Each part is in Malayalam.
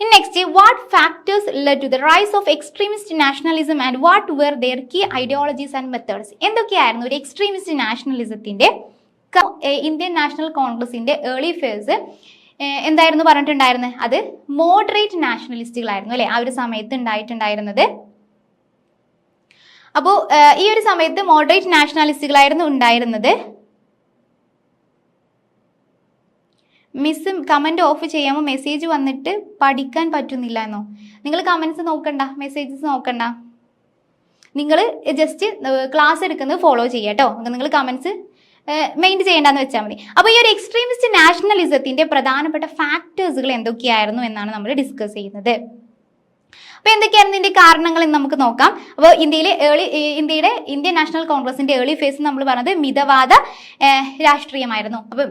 Next, what factors led to the rise of extremist nationalism and what were their key ideologies and methods? എന്തൊക്കെയായിരുന്നു ഒരു എക്സ്ട്രീമിസ്റ്റ് നാഷണലിസത്തിന്റെ ഇന്ത്യൻ നാഷണൽ കോൺഗ്രസിന്റെ ഏർലി ഫേസ് എന്തായിരുന്നു പറഞ്ഞിട്ടുണ്ടായിരുന്നത്? അത് മോഡറേറ്റ് നാഷണലിസ്റ്റുകളായിരുന്നു അല്ലെ ആ ഒരു സമയത്ത് ഉണ്ടായിട്ടുണ്ടായിരുന്നത്. അപ്പോൾ ഈ ഒരു സമയത്ത് മോഡറേറ്റ് നാഷണലിസ്റ്റുകളായിരുന്നു ഉണ്ടായിരുന്നത്. മിസ് കമന്റ് ഓഫ് ചെയ്യാമോ? മെസ്സേജ് വന്നിട്ട് പഠിക്കാൻ പറ്റുന്നില്ല എന്നോ? നിങ്ങൾ കമന്റ്സ് നോക്കണ്ട, മെസ്സേജസ് നോക്കണ്ട, നിങ്ങൾ ജസ്റ്റ് ക്ലാസ് എടുക്കുന്നത് ഫോളോ ചെയ്യുക കേട്ടോ. നിങ്ങൾ കമന്റ്സ് മെയിൻ ചെയ്യേണ്ടെന്ന് വെച്ചാൽ മതി. അപ്പോൾ ഈ ഒരു എക്സ്ട്രീമിസ്റ്റ് നാഷണലിസത്തിന്റെ പ്രധാനപ്പെട്ട ഫാക്ടേഴ്സുകൾ എന്തൊക്കെയായിരുന്നു എന്നാണ് നമ്മൾ ഡിസ്കസ് ചെയ്യുന്നത്. അപ്പോൾ എന്തൊക്കെയായിരുന്നു ഇതിന്റെ കാരണങ്ങൾ എന്ന് നമുക്ക് നോക്കാം. അപ്പോൾ ഇന്ത്യൻ നാഷണൽ കോൺഗ്രസിന്റെ ഏർലി ഫേസ് നമ്മൾ പറഞ്ഞത് മിതവാദ രാഷ്ട്രീയമായിരുന്നു. അപ്പോൾ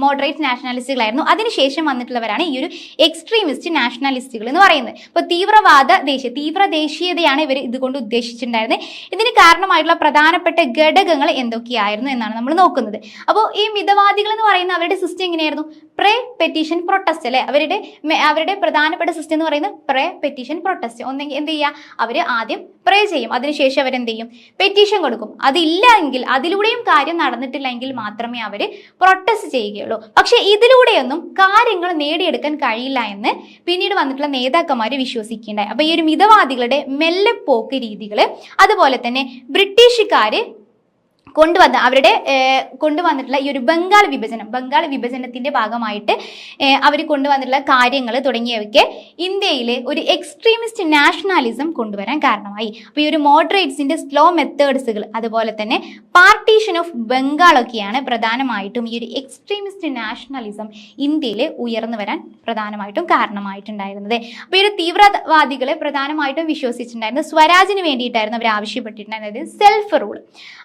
മോഡറേറ്റ് നാഷണലിസ്റ്റുകളായിരുന്നു. അതിനുശേഷം വന്നിട്ടുള്ളവരാണ് ഈ ഒരു എക്സ്ട്രീമിസ്റ്റ് നാഷണലിസ്റ്റുകൾ എന്ന് പറയുന്നത്. അപ്പോൾ തീവ്ര ദേശീയതയാണ് ഇവർ ഇതുകൊണ്ട് ഉദ്ദേശിച്ചിട്ടുണ്ടായിരുന്നത്. ഇതിന് കാരണമായിട്ടുള്ള പ്രധാനപ്പെട്ട ഘടകങ്ങൾ എന്തൊക്കെയായിരുന്നു എന്നാണ് നമ്മൾ നോക്കുന്നത്. അപ്പോൾ ഈ മിതവാദികൾ എന്ന് പറയുന്ന അവരുടെ സിസ്റ്റം എങ്ങനെയായിരുന്നു? പ്രേ പെറ്റീഷൻ പ്രൊട്ടസ്റ്റ് അല്ലെ. അവരുടെ പ്രധാനപ്പെട്ട സിസ്റ്റം എന്ന് പറയുന്നത് പ്രേ പെറ്റീഷൻ പ്രൊട്ടസ്റ്റ്. ഒന്നെങ്കിൽ എന്ത് ചെയ്യുക, അവർ ആദ്യം പ്രേ ചെയ്യും, അതിനുശേഷം അവരെന്ത് ചെയ്യും, പെറ്റീഷൻ കൊടുക്കും. അതില്ല എങ്കിൽ, അതിലൂടെയും കാര്യം നടന്നിട്ടില്ല എങ്കിൽ മാത്രമേ അവർ പ്രൊട്ടസ്റ്റ് ചെയ്യുകയുള്ളൂ. പക്ഷെ ഇതിലൂടെയൊന്നും കാര്യങ്ങൾ നേടിയെടുക്കാൻ കഴിയില്ല എന്ന് പിന്നീട് വന്നിട്ടുള്ള നേതാക്കന്മാർ വിശ്വസിക്കുകയുണ്ടായി. അപ്പൊ ഈ ഒരു മിതവാദികളുടെ മെല്ലെപ്പോക്ക് രീതികൾ, അതുപോലെ തന്നെ ബ്രിട്ടീഷുകാര് കൊണ്ടുവന്നിട്ടുള്ള ഈ ഒരു ബംഗാൾ വിഭജനത്തിന്റെ ഭാഗമായിട്ട് അവർ കൊണ്ടുവന്നിട്ടുള്ള കാര്യങ്ങൾ തുടങ്ങിയവയ്ക്ക് ഇന്ത്യയിലെ ഒരു എക്സ്ട്രീമിസ്റ്റ് നാഷണലിസം കൊണ്ടുവരാൻ കാരണമായി. അപ്പോൾ ഈ ഒരു മോഡറേറ്റ്സിന്റെ സ്ലോ മെത്തേഡ്സുകൾ, അതുപോലെ തന്നെ പാർട്ടീഷൻ ഓഫ് ബംഗാളൊക്കെയാണ് പ്രധാനമായിട്ടും ഈ ഒരു എക്സ്ട്രീമിസ്റ്റ് നാഷണലിസം ഇന്ത്യയിൽ ഉയർന്നു വരാൻ പ്രധാനമായിട്ടും കാരണമായിട്ടുണ്ടായിരുന്നത്. അപ്പോൾ ഈ ഒരു തീവ്രവാദികളെ പ്രധാനമായിട്ടും വിശ്വസിച്ചിട്ടുണ്ടായിരുന്നത് സ്വരാജിന് വേണ്ടിയിട്ടായിരുന്നു അവർ ആവശ്യപ്പെട്ടിട്ടുണ്ടായിരുന്നത്, സെൽഫ് റൂൾ.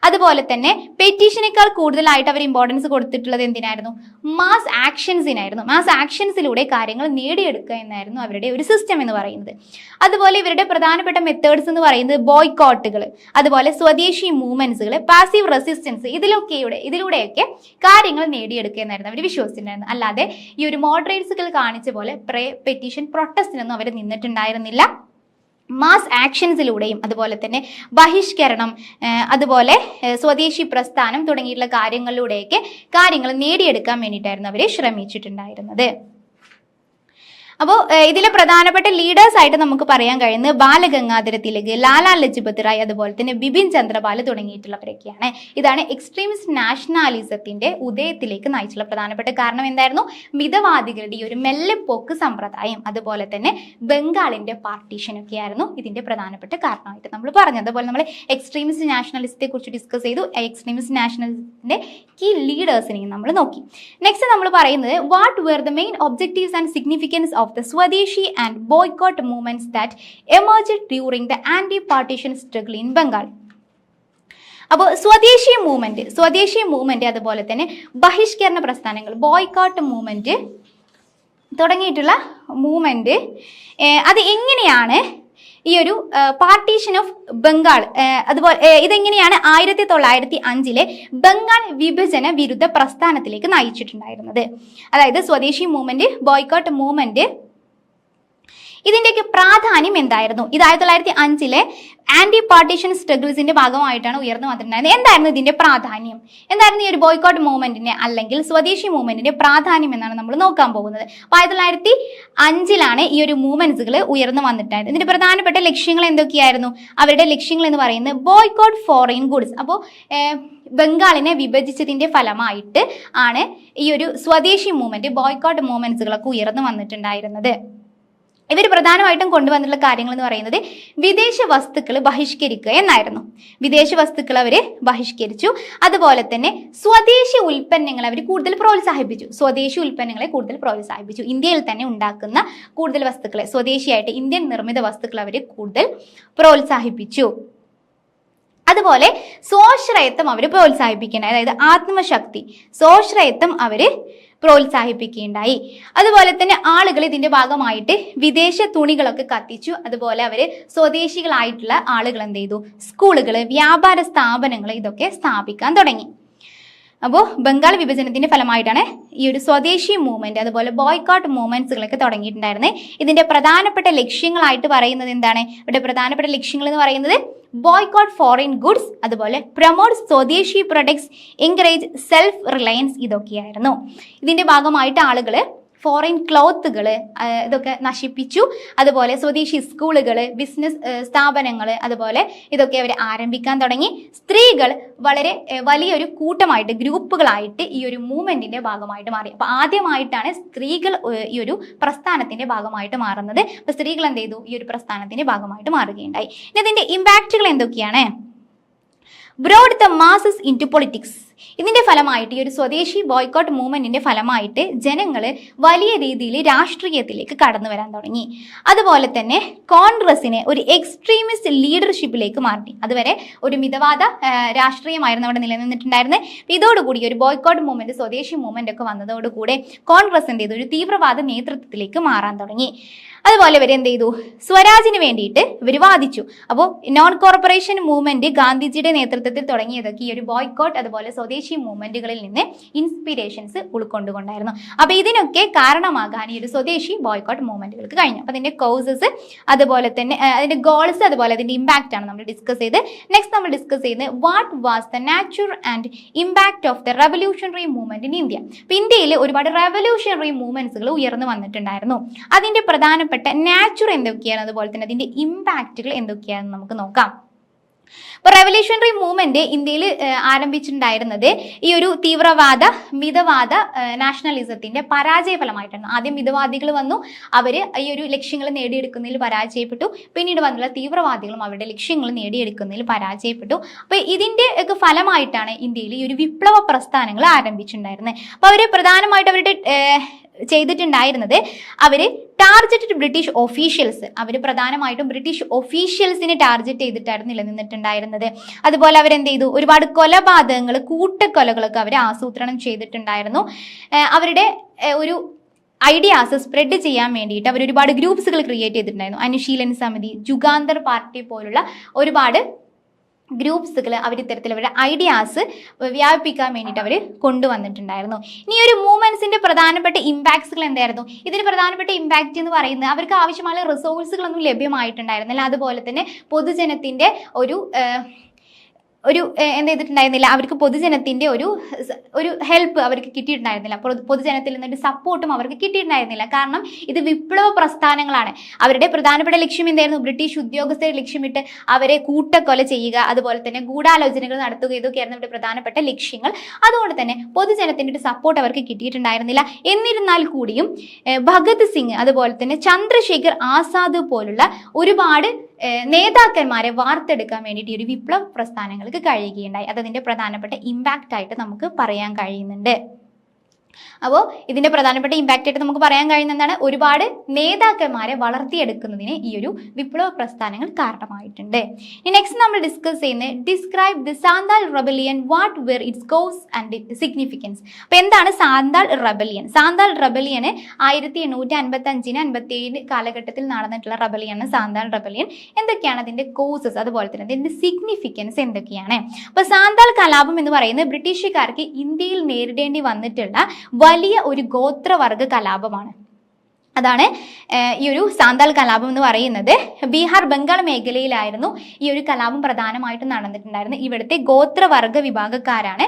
അതുപോലെ തന്നെ പെറ്റീഷനേക്കാൾ കൂടുതലായിട്ട് അവർ ഇമ്പോർട്ടൻസ് കൊടുത്തിട്ടുള്ളത് എന്തിനായിരുന്നു? മാസ് ആക്ഷൻസിനായിരുന്നു. മാസ് ആക്ഷൻസിലൂടെ കാര്യങ്ങൾ നേടിയെടുക്കുക എന്നായിരുന്നു അവരുടെ ഒരു സിസ്റ്റം എന്ന് പറയുന്നത്. അതുപോലെ ഇവരുടെ പ്രധാനപ്പെട്ട മെത്തേഡ്സ് എന്ന് പറയുന്നത് ബോയ്ക്കോട്ടുകൾ, അതുപോലെ സ്വദേശി മൂവ്മെന്റ്സുകൾ, പാസീവ് റെസിസ്റ്റൻസ്, ഇതിലൂടെയൊക്കെ കാര്യങ്ങൾ നേടിയെടുക്കുക എന്നായിരുന്നു അവർ വിശ്വസിച്ചിട്ടുണ്ടായിരുന്നത്. അല്ലാതെ ഈ ഒരു മോഡറേറ്റ്സുകൾ കാണിച്ച പോലെ പെറ്റീഷൻ പ്രൊട്ടസ്റ്റിനൊന്നും അവർ നിന്നിട്ടുണ്ടായിരുന്നില്ല. മാസ് ആക്ഷൻസിലൂടെയും അതുപോലെ തന്നെ ബഹിഷ്കരണം, അതുപോലെ സ്വദേശി പ്രസ്ഥാനം തുടങ്ങിയിട്ടുള്ള കാര്യങ്ങളിലൂടെയൊക്കെ കാര്യങ്ങൾ നേടിയെടുക്കാൻ വേണ്ടിയിട്ടായിരുന്നു അവർ ശ്രമിച്ചിട്ടുണ്ടായിരുന്നത്. അപ്പോൾ ഇതിലെ പ്രധാനപ്പെട്ട ലീഡേഴ്സ് ആയിട്ട് നമുക്ക് പറയാൻ കഴിയുന്നത് ബാലഗംഗാധര തിലക്, ലാലാ ലജ്പത് റായ്, അതുപോലെ തന്നെ ബിപിൻ ചന്ദ്രപാൽ തുടങ്ങിയിട്ടുള്ളവരൊക്കെയാണ്. ഇതാണ് എക്സ്ട്രീമിസ്റ്റ് നാഷണലിസത്തിന്റെ ഉദയത്തിലേക്ക് നയിച്ചുള്ള പ്രധാനപ്പെട്ട കാരണം. എന്തായിരുന്നു? മിതവാദികളുടെ ഈ ഒരു മെല്ലെപ്പോക്ക് സമ്പ്രദായം, അതുപോലെ തന്നെ ബംഗാളിന്റെ പാർട്ടീഷനൊക്കെ ആയിരുന്നു ഇതിന്റെ പ്രധാനപ്പെട്ട കാരണമായിട്ട് നമ്മൾ പറഞ്ഞത്. അതുപോലെ നമ്മൾ എക്സ്ട്രീമിസ്റ്റ് നാഷണലിസത്തെ കുറിച്ച് ഡിസ്കസ് ചെയ്തു. എക്സ്ട്രീമിസ്റ്റ് നാഷണലിസത്തിന്റെ കീ ലീഡേഴ്സിനെയും നമ്മൾ നോക്കി. നെക്സ്റ്റ് നമ്മൾ പറയുന്നത് what were the main objectives and significance of the Swadeshi and boycott movements that emerged during the anti-partition struggle in Bengal. അപ്പോൾ സ്വദേശി മൂവ്മെന്റ് അതുപോലെ തന്നെ ബഹിഷ്കരണ പ്രസ്ഥാനങ്ങൾ, ബോയ്ക്കോട്ട് മൂവ്മെന്റ് തുടങ്ങിയിട്ടുള്ള മൂവ്മെന്റ്, അത് എങ്ങനെയാണ് ഈ ഒരു പാർട്ടീഷൻ ഓഫ് ബംഗാൾ, അതുപോലെ ഇതെങ്ങനെയാണ് 1905 ബംഗാൾ വിഭജന വിരുദ്ധ പ്രസ്ഥാനത്തിലേക്ക് നയിച്ചിട്ടുണ്ടായിരുന്നത്? അതായത് സ്വദേശി മൂവ്മെന്റ്, ബോയ്ക്കോട്ട് മൂവ്മെന്റ്, ഇതിന്റെയൊക്കെ പ്രാധാന്യം എന്തായിരുന്നു? ഇത് 1905 ആന്റി പാർട്ടീഷൻ സ്ട്രഗിൾസിന്റെ ഭാഗമായിട്ടാണ് ഉയർന്നു വന്നിട്ടുണ്ടായിരുന്നത്. എന്തായിരുന്നു ഇതിന്റെ പ്രാധാന്യം? എന്തായിരുന്നു ഈ ഒരു ബോയ്ക്കോട്ട് മൂവ്മെന്റിന്റെ അല്ലെങ്കിൽ സ്വദേശി മൂവ്മെന്റിന്റെ പ്രാധാന്യം എന്നാണ് നമ്മൾ നോക്കാൻ പോകുന്നത്. 1905 ഈ ഒരു മൂവ്മെന്റ്സുകൾ ഉയർന്നു വന്നിട്ടായിരുന്നു. ഇതിന്റെ പ്രധാനപ്പെട്ട ലക്ഷ്യങ്ങൾ എന്തൊക്കെയായിരുന്നു? അവരുടെ ലക്ഷ്യങ്ങൾ എന്ന് പറയുന്നത് ബോയ്ക്കോട്ട് ഫോറിൻ ഗുഡ്സ്. അപ്പോൾ ബംഗാളിനെ വിഭജിച്ചതിന്റെ ഫലമായിട്ട് ആണ് ഈ ഒരു സ്വദേശി മൂവ്മെന്റ്, ബോയ്ക്കോട്ട് മൂവ്മെന്റ്സുകളൊക്കെ ഉയർന്നു വന്നിട്ടുണ്ടായിരുന്നത്. ഇവർ പ്രധാനമായിട്ടും കൊണ്ടുവന്നിട്ടുള്ള കാര്യങ്ങൾ എന്ന് പറയുന്നത് വിദേശ വസ്തുക്കൾ ബഹിഷ്കരിക്കുക എന്നായിരുന്നു. വിദേശ വസ്തുക്കൾ അവർ ബഹിഷ്കരിച്ചു. അതുപോലെ തന്നെ സ്വദേശി ഉൽപ്പന്നങ്ങൾ അവർ കൂടുതൽ പ്രോത്സാഹിപ്പിച്ചു. ഇന്ത്യയിൽ തന്നെ ഉണ്ടാക്കുന്ന കൂടുതൽ വസ്തുക്കളെ, സ്വദേശിയായിട്ട് ഇന്ത്യൻ നിർമ്മിത വസ്തുക്കൾ അവർ കൂടുതൽ പ്രോത്സാഹിപ്പിച്ചു. അതുപോലെ സ്വാശ്രയത്വം അവർ പ്രോത്സാഹിപ്പിക്കേണ്ട, അതായത് ആത്മശക്തി, സ്വാശ്രയത്വം അവർ പ്രോത്സാഹിപ്പിക്കുകയുണ്ടായി. അതുപോലെ തന്നെ ആളുകൾ ഇതിന്റെ ഭാഗമായിട്ട് വിദേശ തുണികളൊക്കെ കത്തിച്ചു. അതുപോലെ അവർ സ്വദേശികളായിട്ടുള്ള ആളുകൾ എന്ത് ചെയ്തു? സ്കൂളുകൾ, വ്യാപാര സ്ഥാപനങ്ങൾ ഇതൊക്കെ സ്ഥാപിക്കാൻ തുടങ്ങി. അപ്പോൾ ബംഗാൾ വിഭജനത്തിന്റെ ഫലമായിട്ടാണ് ഈ ഒരു സ്വദേശി മൂവ്മെന്റ് അതുപോലെ ബോയ്ക്കോട്ട് മൂവ്മെന്റ്സുകളൊക്കെ തുടങ്ങിയിട്ടുണ്ടായിരുന്നത്. ഇതിന്റെ പ്രധാനപ്പെട്ട ലക്ഷ്യങ്ങളായിട്ട് പറയുന്നത് എന്താണ്? ഇവിടെ പ്രധാനപ്പെട്ട ലക്ഷ്യങ്ങൾ എന്ന് പറയുന്നത് ബോയ്ക്കോട്ട് ഫോറിൻ ഗുഡ്സ്, അതുപോലെ പ്രൊമോട്ട് സ്വദേശി പ്രൊഡക്ട്സ്, എൻകറേജ് സെൽഫ് റിലയൻസ്, ഇതൊക്കെയായിരുന്നു. ഇതിന്റെ ഭാഗമായിട്ട് ആളുകൾ ഫോറിൻ ക്ലോത്തുകൾ ഇതൊക്കെ നശിപ്പിച്ചു. അതുപോലെ സ്വദേശി സ്കൂളുകൾ, ബിസിനസ് സ്ഥാപനങ്ങൾ, അതുപോലെ ഇതൊക്കെ അവർ ആരംഭിക്കാൻ തുടങ്ങി. സ്ത്രീകൾ വളരെ വലിയൊരു കൂട്ടമായിട്ട് ഗ്രൂപ്പുകളായിട്ട് ഈ ഒരു മൂവ്മെന്റിന്റെ ഭാഗമായിട്ട് മാറി. അപ്പൊ ആദ്യമായിട്ടാണ് സ്ത്രീകൾ ഈ ഒരു പ്രസ്ഥാനത്തിന്റെ ഭാഗമായിട്ട് മാറുന്നത്. അപ്പൊ സ്ത്രീകൾ എന്ത് ചെയ്തു? ഈ ഒരു പ്രസ്ഥാനത്തിന്റെ ഭാഗമായിട്ട് മാറുകയുണ്ടായി. ഇനി ഇതിന്റെ ഇമ്പാക്റ്റുകൾ എന്തൊക്കെയാണ്? Brought the masses into politics. ഇതിന്റെ ഫലമായിട്ട് ഈ ഒരു സ്വദേശി ബോയ്ക്കോട്ട് മൂവ്മെന്റിന്റെ ഫലമായിട്ട് ജനങ്ങൾ വലിയ രീതിയിൽ രാഷ്ട്രീയത്തിലേക്ക് കടന്നു വരാൻ തുടങ്ങി. അതുപോലെ തന്നെ കോൺഗ്രസിനെ ഒരു എക്സ്ട്രീമിസ്റ്റ് ലീഡർഷിപ്പിലേക്ക് മാറ്റി. അതുവരെ ഒരു മിതവാദ രാഷ്ട്രീയമായിരുന്നു അവിടെ നിലനിന്നിട്ടുണ്ടായിരുന്നത്. ഇതോടുകൂടി ഒരു ബോയ്ക്കോട്ട് മൂവ്മെന്റ്, സ്വദേശി മൂവ്മെന്റ് ഒക്കെ വന്നതോടുകൂടെ കോൺഗ്രസ് എന്ത് ചെയ്തു? ഒരു തീവ്രവാദ നേതൃത്വത്തിലേക്ക് മാറാൻ തുടങ്ങി. അതുപോലെ ഇവർ എന്ത് ചെയ്തു? സ്വരാജിന് വേണ്ടിയിട്ട് ഇവർ വാദിച്ചു. അപ്പോൾ നോൺ കോർപ്പറേഷൻ മൂവ്മെന്റ് ഗാന്ധിജിയുടെ നേതൃത്വത്തിൽ തുടങ്ങിയതൊക്കെ ഈ ഒരു ബോയ്ക്കോട്ട് അതുപോലെ സ്വദേശി മൂവ്മെന്റുകളിൽ നിന്ന് ഇൻസ്പിരേഷൻസ് ഉൾക്കൊണ്ടുകൊണ്ടായിരുന്നു. അപ്പൊ ഇതിനൊക്കെ കാരണമാകാൻ ഈ ഒരു സ്വദേശി ബോയ്ക്കോട്ട് മൂവ്മെന്റുകൾക്ക് കഴിഞ്ഞു. അപ്പൊ അതിന്റെ കോസസ്, അതുപോലെ തന്നെ അതിന്റെ ഗോൾസ്, അതുപോലെ അതിന്റെ ഇമ്പാക്റ്റ് ആണ് നമ്മൾ ഡിസ്കസ് ചെയ്ത്. നെക്സ്റ്റ് നമ്മൾ ഡിസ്കസ് ചെയ്യുന്നത് what was the nature and impact of the revolutionary movement in India. അപ്പൊ ഇന്ത്യയിൽ ഒരുപാട് റെവല്യൂഷണറി മൂവ്മെന്റ്സുകൾ ഉയർന്നു വന്നിട്ടുണ്ടായിരുന്നു. അതിന്റെ പ്രധാനപ്പെട്ട നാച്ചർ എന്തൊക്കെയാണ്, അതുപോലെ തന്നെ അതിന്റെ ഇമ്പാക്റ്റുകൾ എന്തൊക്കെയാണെന്ന് നമുക്ക് നോക്കാം. അപ്പോൾ റെവല്യൂഷണറി മൂവ്മെന്റ് ഇന്ത്യയിൽ ആരംഭിച്ചിട്ടുണ്ടായിരുന്നത് ഈ ഒരു തീവ്രവാദ മിതവാദ നാഷണലിസത്തിന്റെ പരാജയ ഫലമായിട്ടാണ്. ആദ്യം മിതവാദികൾ വന്നു, അവര് ഈ ഒരു ലക്ഷ്യങ്ങൾ നേടിയെടുക്കുന്നതിൽ പരാജയപ്പെട്ടു. പിന്നീട് വന്നുള്ള തീവ്രവാദികളും അവരുടെ ലക്ഷ്യങ്ങൾ നേടിയെടുക്കുന്നതിൽ പരാജയപ്പെട്ടു. അപ്പൊ ഇതിന്റെ ഒക്കെ ഫലമായിട്ടാണ് ഇന്ത്യയിൽ ഈ ഒരു വിപ്ലവ പ്രസ്ഥാനങ്ങൾ ആരംഭിച്ചിട്ടുണ്ടായിരുന്നത്. അപ്പൊ അവര് പ്രധാനമായിട്ട് അവരുടെ ചെയ്തിട്ടുണ്ടായിരുന്നത്, അവര് ടാർഗറ്റഡ് ബ്രിട്ടീഷ് ഓഫീഷ്യൽസ്, അവർ പ്രധാനമായിട്ടും ബ്രിട്ടീഷ് ഓഫീഷ്യൽസിനെ ടാർഗറ്റ് ചെയ്തിട്ടായിരുന്നു നിലനിന്നിട്ടുണ്ടായിരുന്നത്. അതുപോലെ അവരെന്ത് ചെയ്തു? ഒരുപാട് കൊലപാതകങ്ങൾ, കൂട്ടക്കൊലകളൊക്കെ അവർ ആസൂത്രണം ചെയ്തിട്ടുണ്ടായിരുന്നു. അവരുടെ ഒരു ഐഡിയാസ് സ്പ്രെഡ് ചെയ്യാൻ വേണ്ടിയിട്ട് അവർ ഒരുപാട് ഗ്രൂപ്പ്സുകൾ ക്രിയേറ്റ് ചെയ്തിട്ടുണ്ടായിരുന്നു. അനുശീലൻ സമിതി, ജുഗാന്തർ പാർട്ടി പോലുള്ള ഒരുപാട് ഗ്രൂപ്പ്സുകൾ അവർ ഇത്തരത്തിൽ അവരുടെ ഐഡിയാസ് വ്യാപിപ്പിക്കാൻ വേണ്ടിയിട്ട് അവർ കൊണ്ടുവന്നിട്ടുണ്ടായിരുന്നു. ഇനി ഒരു മൂവ്മെന്റ്സിന്റെ പ്രധാനപ്പെട്ട ഇമ്പാക്ട്സുകൾ എന്തായിരുന്നു? ഇതിന് പ്രധാനപ്പെട്ട ഇമ്പാക്റ്റ് എന്ന് പറയുന്നത് അവർക്ക് ആവശ്യമായ റിസോഴ്സുകളൊന്നും ലഭ്യമായിട്ടുണ്ടായിരുന്നില്ല. അതുപോലെ തന്നെ പൊതുജനത്തിന്റെ ഒരു എന്ത് ചെയ്തിട്ടുണ്ടായിരുന്നില്ല, അവർക്ക് പൊതുജനത്തിന്റെ ഒരു ഹെൽപ്പ് അവർക്ക് കിട്ടിയിട്ടുണ്ടായിരുന്നില്ല. പൊതുജനത്തിൽ നിന്നൊരു സപ്പോർട്ടും അവർക്ക് കിട്ടിയിട്ടുണ്ടായിരുന്നില്ല. കാരണം ഇത് വിപ്ലവ പ്രസ്ഥാനങ്ങളാണ്. അവരുടെ പ്രധാനപ്പെട്ട ലക്ഷ്യം എന്തായിരുന്നു? ബ്രിട്ടീഷ് ഉദ്യോഗസ്ഥരെ ലക്ഷ്യമിട്ട് അവരെ കൂട്ടക്കൊല ചെയ്യുക, അതുപോലെ തന്നെ ഗൂഢാലോചനകൾ നടത്തുക, ഇതൊക്കെയായിരുന്നു അവരുടെ പ്രധാനപ്പെട്ട ലക്ഷ്യങ്ങൾ. അതുകൊണ്ട് തന്നെ പൊതുജനത്തിന്റെ ഒരു സപ്പോർട്ട് അവർക്ക് കിട്ടിയിട്ടുണ്ടായിരുന്നില്ല. എന്നിരുന്നാൽ കൂടിയും ഭഗത് സിംഗ്, അതുപോലെ തന്നെ ചന്ദ്രശേഖർ ആസാദ് പോലുള്ള ഒരുപാട് നേതാക്കന്മാരെ വാർത്തെടുക്കാൻ വേണ്ടിയിട്ട് ഈ ഒരു വിപ്ലവ പ്രസ്ഥാനങ്ങൾക്ക് കഴിയുകയുണ്ടായി. അതതിന്റെ പ്രധാനപ്പെട്ട ഇമ്പാക്റ്റ് ആയിട്ട് നമുക്ക് പറയാൻ കഴിയുന്നുണ്ട്. അപ്പോൾ ഇതിന്റെ പ്രധാനപ്പെട്ട ഇമ്പാക്റ്റ് ആയിട്ട് നമുക്ക് പറയാൻ കഴിയുന്ന എന്താണ്? ഒരുപാട് നേതാക്കന്മാരെ വളർത്തിയെടുക്കുന്നതിന് ഈ ഒരു വിപ്ലവ പ്രസ്ഥാനങ്ങൾ കാരണമായിട്ടുണ്ട്. നെക്സ്റ്റ് നമ്മൾ ഡിസ്കസ് ചെയ്യുന്നത് describe the Santhal rebellion, what were its cause and significance. അപ്പൊ എന്താണ് സാന്താൾ റെബലിയൻ? സാന്താൾ റെബലിയന് 1855-57 കാലഘട്ടത്തിൽ നടന്നിട്ടുള്ള റെബലിയനാണ് സാന്താൾ റെബലിയൻ. എന്തൊക്കെയാണ് അതിന്റെ കോസസ്, അതുപോലെ തന്നെ അതിന്റെ സിഗ്നിഫിക്കൻസ് എന്തൊക്കെയാണ്? അപ്പൊ സാന്താൾ കലാപം എന്ന് പറയുന്നത് ബ്രിട്ടീഷുകാർക്ക് ഇന്ത്യയിൽ നേരിടേണ്ടി വന്നിട്ടുള്ള വലിയ ഒരു ഗോത്രവർഗ കലാപമാണ്. അതാണ് ഈ ഒരു സാന്താൾ കലാപം എന്ന് പറയുന്നത്. ബീഹാർ, ബംഗാൾ മേഖലയിലായിരുന്നു ഈ ഒരു കലാപം പ്രധാനമായിട്ടും നടന്നിട്ടുണ്ടായിരുന്നത്. ഇവിടുത്തെ ഗോത്രവർഗ വിഭാഗക്കാരാണ്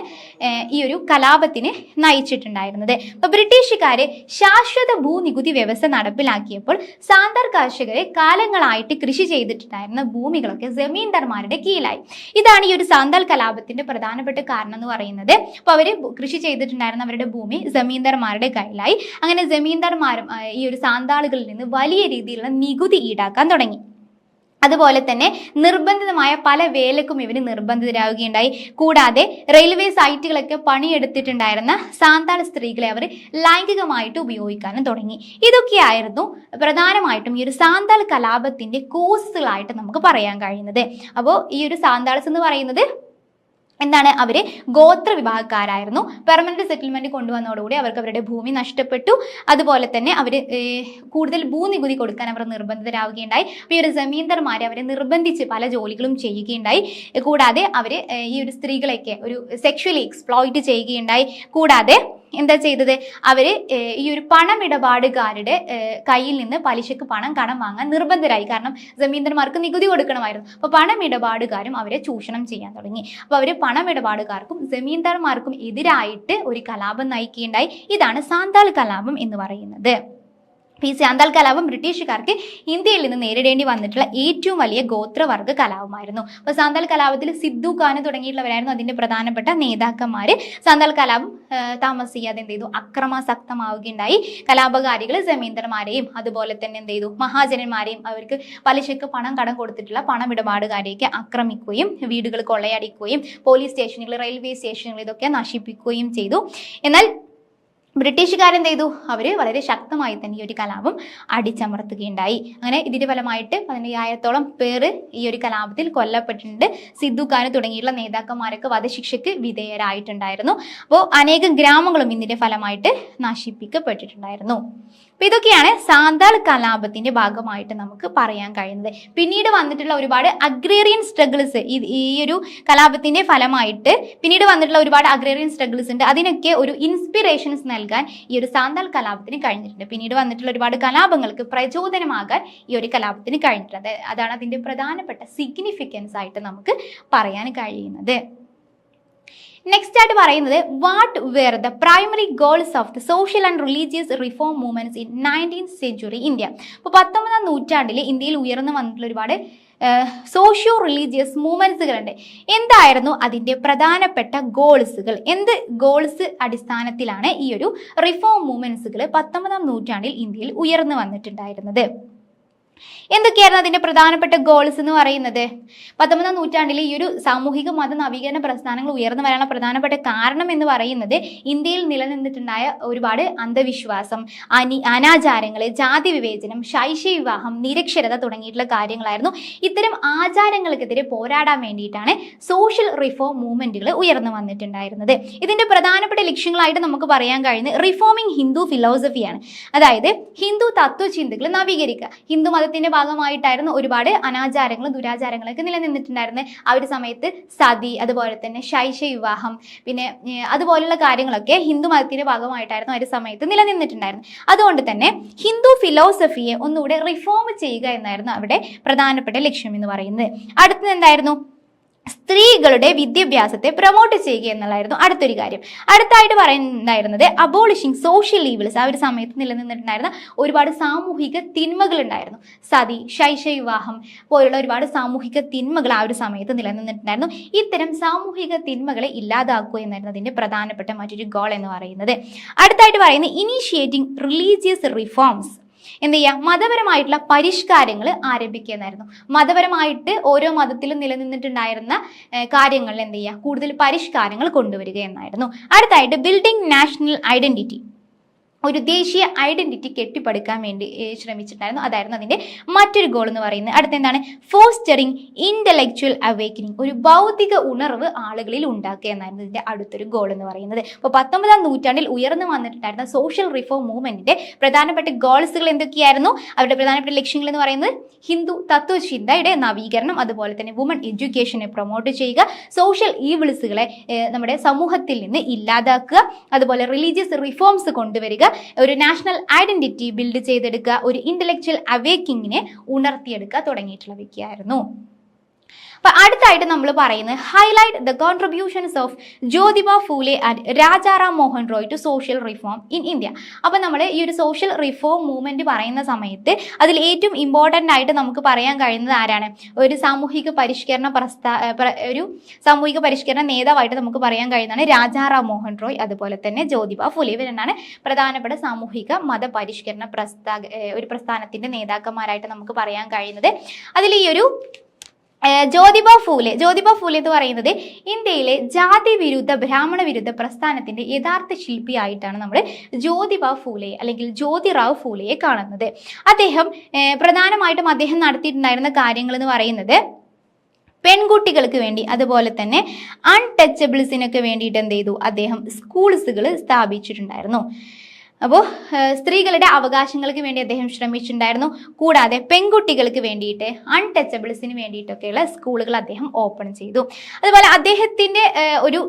ഈ ഒരു കലാപത്തിന് നയിച്ചിട്ടുണ്ടായിരുന്നത്. അപ്പൊ ബ്രിട്ടീഷുകാര് ശാശ്വത ഭൂനികുതി വ്യവസ്ഥ നടപ്പിലാക്കിയപ്പോൾ സാന്താൾ കർഷകരെ കാലങ്ങളായിട്ട് കൃഷി ചെയ്തിട്ടുണ്ടായിരുന്ന ഭൂമികളൊക്കെ ജമീന്ദാർമാരുടെ കീഴിലായി. ഇതാണ് ഈ ഒരു സാന്താൾ കലാപത്തിന്റെ പ്രധാനപ്പെട്ട കാരണം എന്ന് പറയുന്നത്. അപ്പൊ അവര് കൃഷി ചെയ്തിട്ടുണ്ടായിരുന്ന അവരുടെ ഭൂമി ജമീന്ദാർമാരുടെ കയ്യിലായി. അങ്ങനെ ജമീന്ദാർമാരും ഈ ഒരു സാന്താളുകളിൽ നിന്ന് വലിയ രീതിയിലുള്ള നികുതി ഈടാക്കാൻ തുടങ്ങി. അതുപോലെ തന്നെ നിർബന്ധിതമായ പല വേലക്കും ഇവർ നിർബന്ധിതരാകുകയുണ്ടായി. കൂടാതെ റെയിൽവേ സൈറ്റുകളൊക്കെ പണിയെടുത്തിട്ടുണ്ടായിരുന്ന സാന്താൾ സ്ത്രീകളെ അവർ ലൈംഗികമായിട്ട് ഉപയോഗിക്കാനും തുടങ്ങി. ഇതൊക്കെയായിരുന്നു പ്രധാനമായിട്ടും ഈ ഒരു സാന്താൾ കലാപത്തിന്റെ കോസുകളായിട്ട് നമുക്ക് പറയാൻ കഴിയുന്നത്. അപ്പോൾ ഈ ഒരു സാന്താൾസ് എന്ന് പറയുന്നത് എന്താണ്, അവര് ഗോത്ര വിഭാഗക്കാരായിരുന്നു. പെർമനന്റ് സെറ്റിൽമെന്റ് കൊണ്ടുവന്നതോടുകൂടി അവർക്ക് അവരുടെ ഭൂമി നഷ്ടപ്പെട്ടു. അതുപോലെ തന്നെ അവര് കൂടുതൽ ഭൂനികുതി കൊടുക്കാൻ അവർ നിർബന്ധിതരാവുകയുണ്ടായി. അപ്പോൾ ഈ ഒരു ജമീന്ദർമാരെ അവരെ നിർബന്ധിച്ച് പല ജോലികളും ചെയ്യുകയുണ്ടായി. കൂടാതെ അവര് ഈ ഒരു സ്ത്രീകളെയൊക്കെ ഒരു സെക്ഷുവലി എക്സ്പ്ലോയിറ്റ് ചെയ്യുകയുണ്ടായി. കൂടാതെ എന്താ ചെയ്തത്, അവര് ഈ ഒരു പണമിടപാടുകാരുടെ കയ്യിൽ നിന്ന് പലിശക്ക് പണം കടം വാങ്ങാൻ നിർബന്ധരായി. കാരണം ജമീന്ദന്മാർക്ക് നികുതി കൊടുക്കണമായിരുന്നു. അപ്പോൾ പണമിടപാടുകാരും അവരെ ചൂഷണം ചെയ്യാൻ തുടങ്ങി. അപ്പോൾ അവര് പണമിടപാടുകാർക്കും ജമീന്ദാർമാർക്കും എതിരായിട്ട് ഒരു കലാപം നയിക്കുകയുണ്ടായി. ഇതാണ് സാന്താൾ കലാപം എന്ന് പറയുന്നത്. ഈ സാന്താൾ കലാപം ബ്രിട്ടീഷുകാർക്ക് ഇന്ത്യയിൽ നിന്ന് നേരിടേണ്ടി വന്നിട്ടുള്ള ഏറ്റവും വലിയ ഗോത്രവർഗ കലാപമായിരുന്നു. അപ്പോൾ സാന്താൾ കലാപത്തിൽ സിദ്ധു ഖാൻ തുടങ്ങിയിട്ടുള്ളവരായിരുന്നു അതിന്റെ പ്രധാനപ്പെട്ട നേതാക്കന്മാര്. സാന്താൾ കലാപം താമസിയാതെ എന്ത് ചെയ്തു, അക്രമാസക്തമാവുകയുണ്ടായി. കലാപകാരികൾ ജമീന്ദർമാരെയും അതുപോലെ തന്നെ എന്ത് ചെയ്തു, മഹാജനന്മാരെയും അവർക്ക് പലിശക്ക് പണം കടം കൊടുത്തിട്ടുള്ള പണമിടപാടുകാരെയൊക്കെ ആക്രമിക്കുകയും വീടുകൾ കൊള്ളയടിക്കുകയും പോലീസ് സ്റ്റേഷനുകൾ, റെയിൽവേ സ്റ്റേഷനുകൾ ഇതൊക്കെ നശിപ്പിക്കുകയും ചെയ്തു. എന്നാൽ ബ്രിട്ടീഷുകാരെന്ത് ചെയ്തു, അവർ വളരെ ശക്തമായി തന്നെ ഈ ഒരു കലാപം അടിച്ചമർത്തുകയുണ്ടായി. അങ്ങനെ ഇതിന്റെ ഫലമായിട്ട് 15,000-ഓളം പേര് ഈ ഒരു കലാപത്തിൽ കൊല്ലപ്പെട്ടിട്ടുണ്ട്. സിദ്ധു ഖാൻ തുടങ്ങിയിട്ടുള്ള നേതാക്കന്മാരൊക്കെ വധശിക്ഷയ്ക്ക് വിധേയരായിട്ടുണ്ടായിരുന്നു. അപ്പോൾ അനേകം ഗ്രാമങ്ങളും ഇതിന്റെ ഫലമായിട്ട് നശിപ്പിക്കപ്പെട്ടിട്ടുണ്ടായിരുന്നു. അപ്പൊ ഇതൊക്കെയാണ് സാന്താൾ കലാപത്തിന്റെ ഭാഗമായിട്ട് നമുക്ക് പറയാൻ കഴിയുന്നത്. പിന്നീട് വന്നിട്ടുള്ള ഒരുപാട് അഗ്രേറിയൻ സ്ട്രഗിൾസ്, ഈ ഒരു കലാപത്തിന്റെ ഫലമായിട്ട് പിന്നീട് വന്നിട്ടുള്ള ഒരുപാട് അഗ്രേറിയൻ സ്ട്രഗിൾസ് ഉണ്ട്. അതിനൊക്കെ ഒരു ഇൻസ്പിറേഷൻസ് നൽകാൻ ഈ ഒരു സാന്താൾ കലാപത്തിന് കഴിഞ്ഞിട്ടുണ്ട്. പിന്നീട് വന്നിട്ടുള്ള ഒരുപാട് കലാപങ്ങൾക്ക് പ്രചോദനമാകാൻ ഈ ഒരു കലാപത്തിന് കഴിഞ്ഞിട്ടുണ്ട്. അതാണ് അതിന്റെ പ്രധാനപ്പെട്ട സിഗ്നിഫിക്കൻസ് ആയിട്ട് നമുക്ക് പറയാൻ കഴിയുന്നത്. നെക്സ്റ്റ് ആയിട്ട് പറയുന്നത്, what were the primary goals of the social and religious reform movements in 19th century India. അപ്പോൾ 19ാം നൂറ്റാണ്ടിൽ ഇന്ത്യയിൽ ഉയർന്നു വന്നിട്ടുള്ള ഒരുപാട് സോഷ്യോ റിലീജിയസ് മൂവ്മെന്റ്സുകളുണ്ട്. എന്തായിരുന്നു അതിൻ്റെ പ്രധാനപ്പെട്ട ഗോൾസുകൾ? എന്ത് ഗോൾസ് അടിസ്ഥാനത്തിലാണ് ഈ ഒരു റിഫോം മൂവ്മെന്റ്സുകൾ 19ാം നൂറ്റാണ്ടിൽ ഇന്ത്യയിൽ ഉയർന്നു വന്നിട്ടുണ്ടായിരുന്നത്? എന്തൊക്കെയായിരുന്നു അതിന്റെ പ്രധാനപ്പെട്ട ഗോൾസ് എന്ന് പറയുന്നത്? 19ാം നൂറ്റാണ്ടിൽ ഈ ഒരു സാമൂഹിക മത നവീകരണ പ്രസ്ഥാനങ്ങൾ ഉയർന്നു വരാനുള്ള പ്രധാനപ്പെട്ട കാരണം എന്ന് പറയുന്നത് ഇന്ത്യയിൽ നിലനിന്നിട്ടുണ്ടായ ഒരുപാട് അന്ധവിശ്വാസം, അനാചാരങ്ങൾ, ജാതി വിവേചനം, ശൈശവ വിവാഹം, നിരക്ഷരത തുടങ്ങിയിട്ടുള്ള കാര്യങ്ങളായിരുന്നു. ഇത്തരം ആചാരങ്ങൾക്കെതിരെ പോരാടാൻ വേണ്ടിയിട്ടാണ് സോഷ്യൽ റിഫോം മൂവ്മെന്റുകൾ ഉയർന്നു വന്നിട്ടുണ്ടായിരുന്നത്. ഇതിന്റെ പ്രധാനപ്പെട്ട ലക്ഷ്യങ്ങളായിട്ട് നമുക്ക് പറയാൻ കഴിയുന്നത് റിഫോമിംഗ് ഹിന്ദു ഫിലോസഫിയാണ്. അതായത് ഹിന്ദു തത്വചിന്തകൾ നവീകരിക്കുക. ഹിന്ദു മതത്തിന്റെ ഭാഗമായിട്ടായിരുന്നു ഒരുപാട് അനാചാരങ്ങളും ദുരാചാരങ്ങളൊക്കെ നിലനിന്നിട്ടുണ്ടായിരുന്നത്. ആ ഒരു സമയത്ത് സതി, അതുപോലെ തന്നെ ശൈശവ വിവാഹം, പിന്നെ അതുപോലുള്ള കാര്യങ്ങളൊക്കെ ഹിന്ദു മതത്തിന്റെ ഭാഗമായിട്ടായിരുന്നു ആ ഒരു സമയത്ത് നിലനിന്നിട്ടുണ്ടായിരുന്നത്. അതുകൊണ്ട് തന്നെ ഹിന്ദു ഫിലോസഫിയെ ഒന്നുകൂടെ റിഫോം ചെയ്യുക എന്നായിരുന്നു അവിടെ പ്രധാനപ്പെട്ട ലക്ഷ്യം എന്ന് പറയുന്നത്. അടുത്തത് എന്തായിരുന്നു? സ്ത്രീകളുടെ വിദ്യാഭ്യാസത്തെ പ്രൊമോട്ട് ചെയ്യുക എന്നുള്ളതായിരുന്നു അടുത്തൊരു കാര്യം. അടുത്തായിട്ട് പറയുന്നുണ്ടായിരുന്നത് അബോളിഷിങ് സോഷ്യൽ ഈവിൾസ്. ആ ഒരു സമയത്ത് നിലനിന്നിട്ടുണ്ടായിരുന്ന ഒരുപാട് സാമൂഹിക തിന്മകൾ ഉണ്ടായിരുന്നു. സതി, ശൈശവ വിവാഹം പോലുള്ള ഒരുപാട് സാമൂഹിക തിന്മകൾ ആ ഒരു സമയത്ത് നിലനിന്നിട്ടുണ്ടായിരുന്നു. ഇത്തരം സാമൂഹിക തിന്മകളെ ഇല്ലാതാക്കുക എന്നായിരുന്നു അതിന്റെ പ്രധാനപ്പെട്ട മറ്റൊരു ഗോൾ എന്ന് പറയുന്നത്. അടുത്തായിട്ട് പറയുന്നത് ഇനീഷ്യേറ്റിംഗ് റിലീജിയസ് റിഫോംസ്. എന്ത് ചെയ്യുക? മതപരമായിട്ടുള്ള പരിഷ്കാരങ്ങൾ ആരംഭിക്കുക എന്നായിരുന്നു. മതപരമായിട്ട് ഓരോ മതത്തിലും നിലനിന്നിട്ടുണ്ടായിരുന്ന കാര്യങ്ങളിൽ എന്ത് ചെയ്യുക? കൂടുതൽ പരിഷ്കാരങ്ങൾ കൊണ്ടുവരിക എന്നായിരുന്നു. അടുത്തായിട്ട് ബിൽഡിംഗ് നാഷണൽ ഐഡന്റിറ്റി. ഒരു ദേശീയ ഐഡന്റിറ്റി കെട്ടിപ്പടുക്കാൻ വേണ്ടി ശ്രമിച്ചിട്ടുണ്ടായിരുന്നു. അതായിരുന്നു അതിന്റെ മറ്റൊരു ഗോൾ എന്ന് പറയുന്നത്. അടുത്ത എന്താണ്? Fostering intellectual awakening. ഒരു ഭൗതിക ഉണർവ് ആളുകളിൽ ഉണ്ടാക്കുക എന്നായിരുന്നു ഇതിന്റെ അടുത്തൊരു ഗോൾ എന്ന് പറയുന്നത്. അപ്പോൾ 19ാം നൂറ്റാണ്ടിൽ ഉയർന്നു വന്നിട്ടുണ്ടായിരുന്ന സോഷ്യൽ റിഫോം മൂവ്മെന്റിന്റെ പ്രധാനപ്പെട്ട ഗോൾസുകൾ എന്തൊക്കെയായിരുന്നു? അവരുടെ പ്രധാനപ്പെട്ട ലക്ഷ്യങ്ങൾ എന്ന് പറയുന്നത് ഹിന്ദു തത്വചിന്തയുടെ നവീകരണം, അതുപോലെ തന്നെ വുമൺ എഡ്യൂക്കേഷനെ പ്രൊമോട്ട് ചെയ്യുക, സോഷ്യൽ ഈവിൾസുകളെ നമ്മുടെ സമൂഹത്തിൽ നിന്ന് ഇല്ലാതാക്കുക, അതുപോലെ റിലീജിയസ് റിഫോംസ് കൊണ്ടുവരിക, ഒരു നാഷണൽ ഐഡന്റിറ്റി ബിൽഡ് ചെയ്തെടുക്കുക, ഒരു ഇന്റലക്ച്വൽ അവേക്കിങ്ങിനെ ഉണർത്തിയെടുക്കുക തുടങ്ങിയിട്ടുള്ളവയ്ക്കായിരുന്നു. അപ്പൊ അടുത്തായിട്ട് നമ്മൾ പറയുന്നത് highlight the contributions of Jyotiba Phule and Rajaram Mohan Roy to social reform in India. അപ്പൊ നമ്മൾ ഈ ഒരു സോഷ്യൽ റിഫോം മൂവ്മെന്റ് പറയുന്ന സമയത്ത് അതിൽ ഏറ്റവും ഇമ്പോർട്ടൻ്റ് ആയിട്ട് നമുക്ക് പറയാൻ കഴിയുന്നത് ആരാണ്? ഒരു സാമൂഹിക പരിഷ്കരണ നേതാവായിട്ട് നമുക്ക് പറയാൻ കഴിയുന്നതാണ് രാജാറാം മോഹൻ റോയ്, അതുപോലെ തന്നെ ജ്യോതിബ ഫൂലെ. ഇവരെന്നാണ് പ്രധാനപ്പെട്ട സാമൂഹിക മതപരിഷ്കരണ പ്രസ്ഥാനത്തിന്റെ നേതാക്കന്മാരായിട്ട് നമുക്ക് പറയാൻ കഴിയുന്നത്. അതിൽ ഈ ഒരു ജ്യോതിബ ഫൂലെ എന്ന് പറയുന്നത് ഇന്ത്യയിലെ ജാതി വിരുദ്ധ ബ്രാഹ്മണ വിരുദ്ധ പ്രസ്ഥാനത്തിന്റെ യഥാർത്ഥ ശില്പിയായിട്ടാണ് നമ്മൾ ജ്യോതിബ ഫൂലെ അല്ലെങ്കിൽ ജ്യോതിറാവ് ഫൂലെയെ കാണുന്നത്. അദ്ദേഹം പ്രധാനമായിട്ടും അദ്ദേഹം നടത്തിയിട്ടുണ്ടായിരുന്ന കാര്യങ്ങൾ എന്ന് പറയുന്നത് പെൺകുട്ടികൾക്ക് വേണ്ടി അതുപോലെ തന്നെ അൺടച്ചബിൾസിനൊക്കെ വേണ്ടിയിട്ട് എന്ത് ചെയ്തു, അദ്ദേഹം സ്കൂൾസുകൾ സ്ഥാപിച്ചിട്ടുണ്ടായിരുന്നു. അപ്പോൾ സ്ത്രീകളുടെ അവകാശങ്ങൾക്ക് വേണ്ടി അദ്ദേഹം ശ്രമിച്ചിട്ടുണ്ടായിരുന്നു. കൂടാതെ പെൺകുട്ടികൾക്ക് വേണ്ടിയിട്ട് അൺടച്ചബിൾസിന് വേണ്ടിയിട്ടൊക്കെയുള്ള സ്കൂളുകൾ അദ്ദേഹം ഓപ്പൺ ചെയ്തു. അതുപോലെ അദ്ദേഹത്തിൻ്റെ ഒരു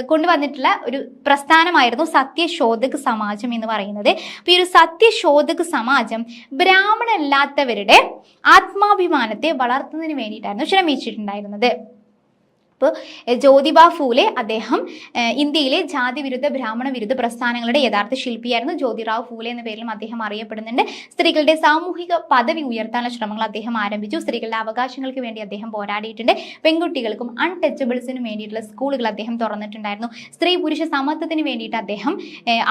കൊണ്ടുവന്നിട്ടുള്ള ഒരു പ്രസ്ഥാനമായിരുന്നു സത്യശോധക് സമാജം എന്ന് പറയുന്നത്. അപ്പോൾ ഈ ഒരു സത്യശോധക് സമാജം ബ്രാഹ്മണല്ലാത്തവരുടെ ആത്മാഭിമാനത്തെ വളർത്തുന്നതിന് വേണ്ടിയിട്ടായിരുന്നു ശ്രമിച്ചിട്ടുണ്ടായിരുന്നത്. അപ്പോൾ ജ്യോതിബ ഫൂലെ അദ്ദേഹം ഇന്ത്യയിലെ ജാതി വിരുദ്ധ ബ്രാഹ്മണ വിരുദ്ധ പ്രസ്ഥാനങ്ങളുടെ യഥാർത്ഥ ശില്പിയായിരുന്നു. ജ്യോതിറാവ് ഫൂലെ എന്ന പേരിലും അദ്ദേഹം അറിയപ്പെടുന്നുണ്ട്. സ്ത്രീകളുടെ സാമൂഹിക പദവി ഉയർത്താനുള്ള ശ്രമങ്ങൾ അദ്ദേഹം ആരംഭിച്ചു. സ്ത്രീകളുടെ അവകാശങ്ങൾക്ക് വേണ്ടി അദ്ദേഹം പോരാടിയിട്ടുണ്ട്. പെൺകുട്ടികൾക്കും അൺടച്ചബിൾസിനും വേണ്ടിയിട്ടുള്ള സ്കൂളുകൾ അദ്ദേഹം തുറന്നിട്ടുണ്ടായിരുന്നു. സ്ത്രീ പുരുഷ സമത്വത്തിന് വേണ്ടിയിട്ട് അദ്ദേഹം